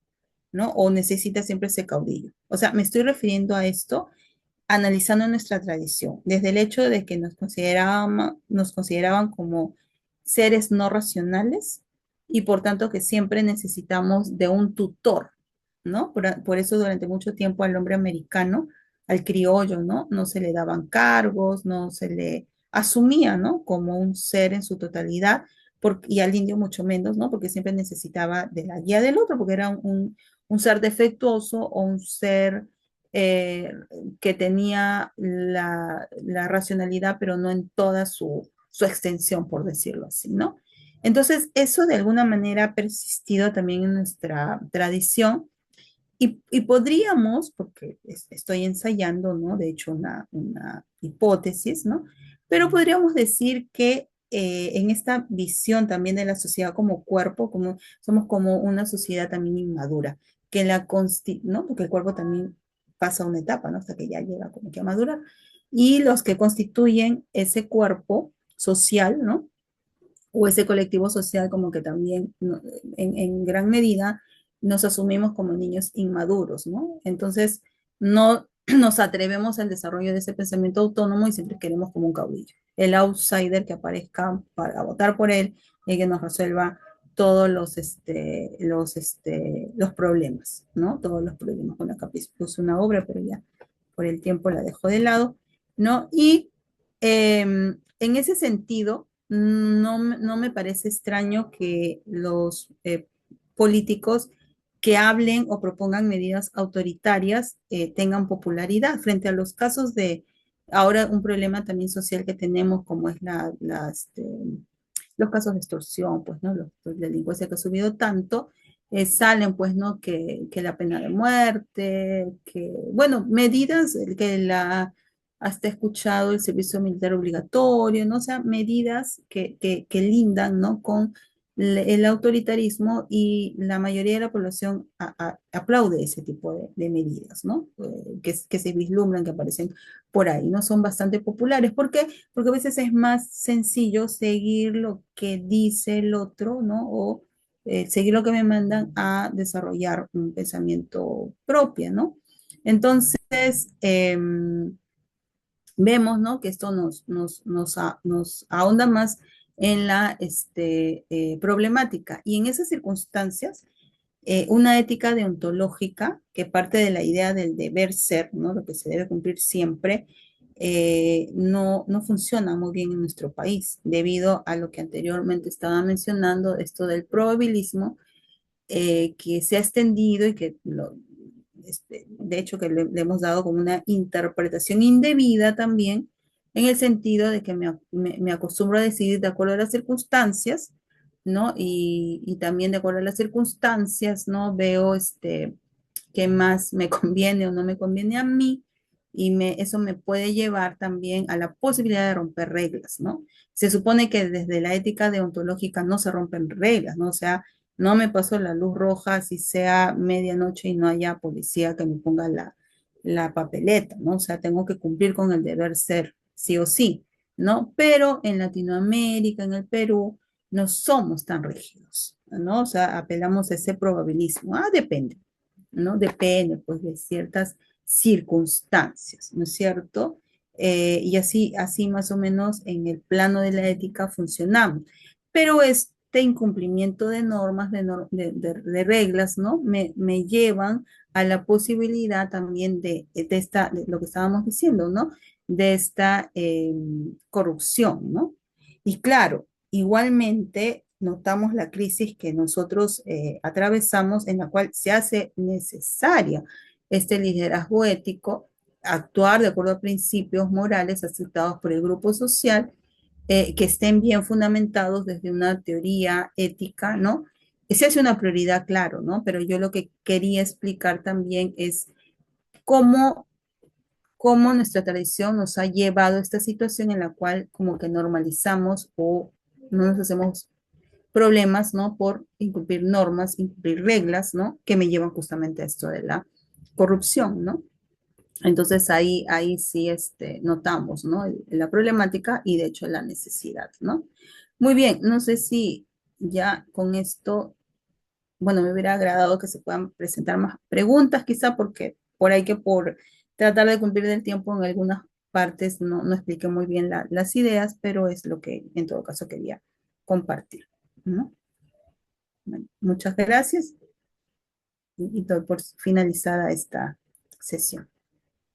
¿no? O necesita siempre ese caudillo. O sea, me estoy refiriendo a esto analizando nuestra tradición, desde el hecho de que nos consideraban como seres no racionales y por tanto que siempre necesitamos de un tutor, ¿no? Por eso durante mucho tiempo al hombre americano, al criollo, ¿no? No se le daban cargos, no se le asumía, ¿no? Como un ser en su totalidad, y al indio mucho menos, ¿no? Porque siempre necesitaba de la guía del otro, porque era un ser defectuoso o un ser eh, que tenía la racionalidad, pero no en toda su extensión, por decirlo así, ¿no? Entonces, eso de alguna manera ha persistido también en nuestra tradición y podríamos, porque estoy ensayando, ¿no? De hecho, una hipótesis, ¿no? Pero podríamos decir que en esta visión también de la sociedad como cuerpo, como, somos como una sociedad también inmadura, que ¿no? Porque el cuerpo también pasa una etapa, ¿no? Hasta que ya llega como que a madurar. Y los que constituyen ese cuerpo social, ¿no? O ese colectivo social como que también ¿no? en gran medida nos asumimos como niños inmaduros, ¿no? Entonces no nos atrevemos al desarrollo de ese pensamiento autónomo y siempre queremos como un caudillo, el outsider que aparezca para votar por él y que nos resuelva todos los problemas, ¿no? Todos los problemas. Con la Capis puse una obra, pero ya por el tiempo la dejo de lado, ¿no? Y en ese sentido, no me parece extraño que los políticos que hablen o propongan medidas autoritarias tengan popularidad frente a los casos de ahora un problema también social que tenemos como es los casos de extorsión, pues, ¿no? La delincuencia que ha subido tanto, salen, pues, ¿no? Que la pena de muerte, que, bueno, medidas que hasta he escuchado el servicio militar obligatorio, ¿no? O sea, medidas que lindan, ¿no? Con el autoritarismo y la mayoría de la población aplaude ese tipo de medidas, ¿no? Que se vislumbran, que aparecen por ahí, ¿no? Son bastante populares. ¿Por qué? Porque a veces es más sencillo seguir lo que dice el otro, ¿no? O seguir lo que me mandan a desarrollar un pensamiento propio, ¿no? Entonces, vemos, ¿no? Que esto nos ahonda más en la problemática. Y en esas circunstancias, una ética deontológica que parte de la idea del deber ser, ¿no? Lo que se debe cumplir siempre, no funciona muy bien en nuestro país, debido a lo que anteriormente estaba mencionando, esto del probabilismo, que se ha extendido y que de hecho que le hemos dado como una interpretación indebida también, en el sentido de que me acostumbro a decidir de acuerdo a las circunstancias, ¿no? Y también de acuerdo a las circunstancias, ¿no? Veo qué más me conviene o no me conviene a mí, y eso me puede llevar también a la posibilidad de romper reglas, ¿no? Se supone que desde la ética deontológica no se rompen reglas, ¿no? O sea, no me paso la luz roja si sea medianoche y no haya policía que me ponga la papeleta, ¿no? O sea, tengo que cumplir con el deber ser, sí o sí, ¿no? Pero en Latinoamérica, en el Perú, no somos tan rígidos, ¿no? O sea, apelamos a ese probabilismo. Ah, depende, ¿no? Depende, pues, de ciertas circunstancias, ¿no es cierto? Y así más o menos en el plano de la ética funcionamos. Pero este incumplimiento de normas, de reglas, ¿no? Me llevan a la posibilidad también de lo que estábamos diciendo, ¿no? De esta corrupción, ¿no? Y claro, igualmente notamos la crisis que nosotros atravesamos, en la cual se hace necesaria este liderazgo ético, actuar de acuerdo a principios morales aceptados por el grupo social, que estén bien fundamentados desde una teoría ética, ¿no? Esa es una prioridad, claro, ¿no? Pero yo lo que quería explicar también es cómo, cómo nuestra tradición nos ha llevado a esta situación en la cual como que normalizamos o no nos hacemos problemas, ¿no? Por incumplir normas, incumplir reglas, ¿no? Que me llevan justamente a esto de la corrupción, ¿no? Entonces ahí sí notamos, ¿no? La problemática y de hecho la necesidad, ¿no? Muy bien, no sé si ya con esto, bueno, me hubiera agradado que se puedan presentar más preguntas, quizá porque por ahí que por tratar de cumplir el tiempo en algunas partes no expliqué muy bien las ideas, pero es lo que en todo caso quería compartir, ¿no? Bueno, muchas gracias y doy por finalizada esta sesión.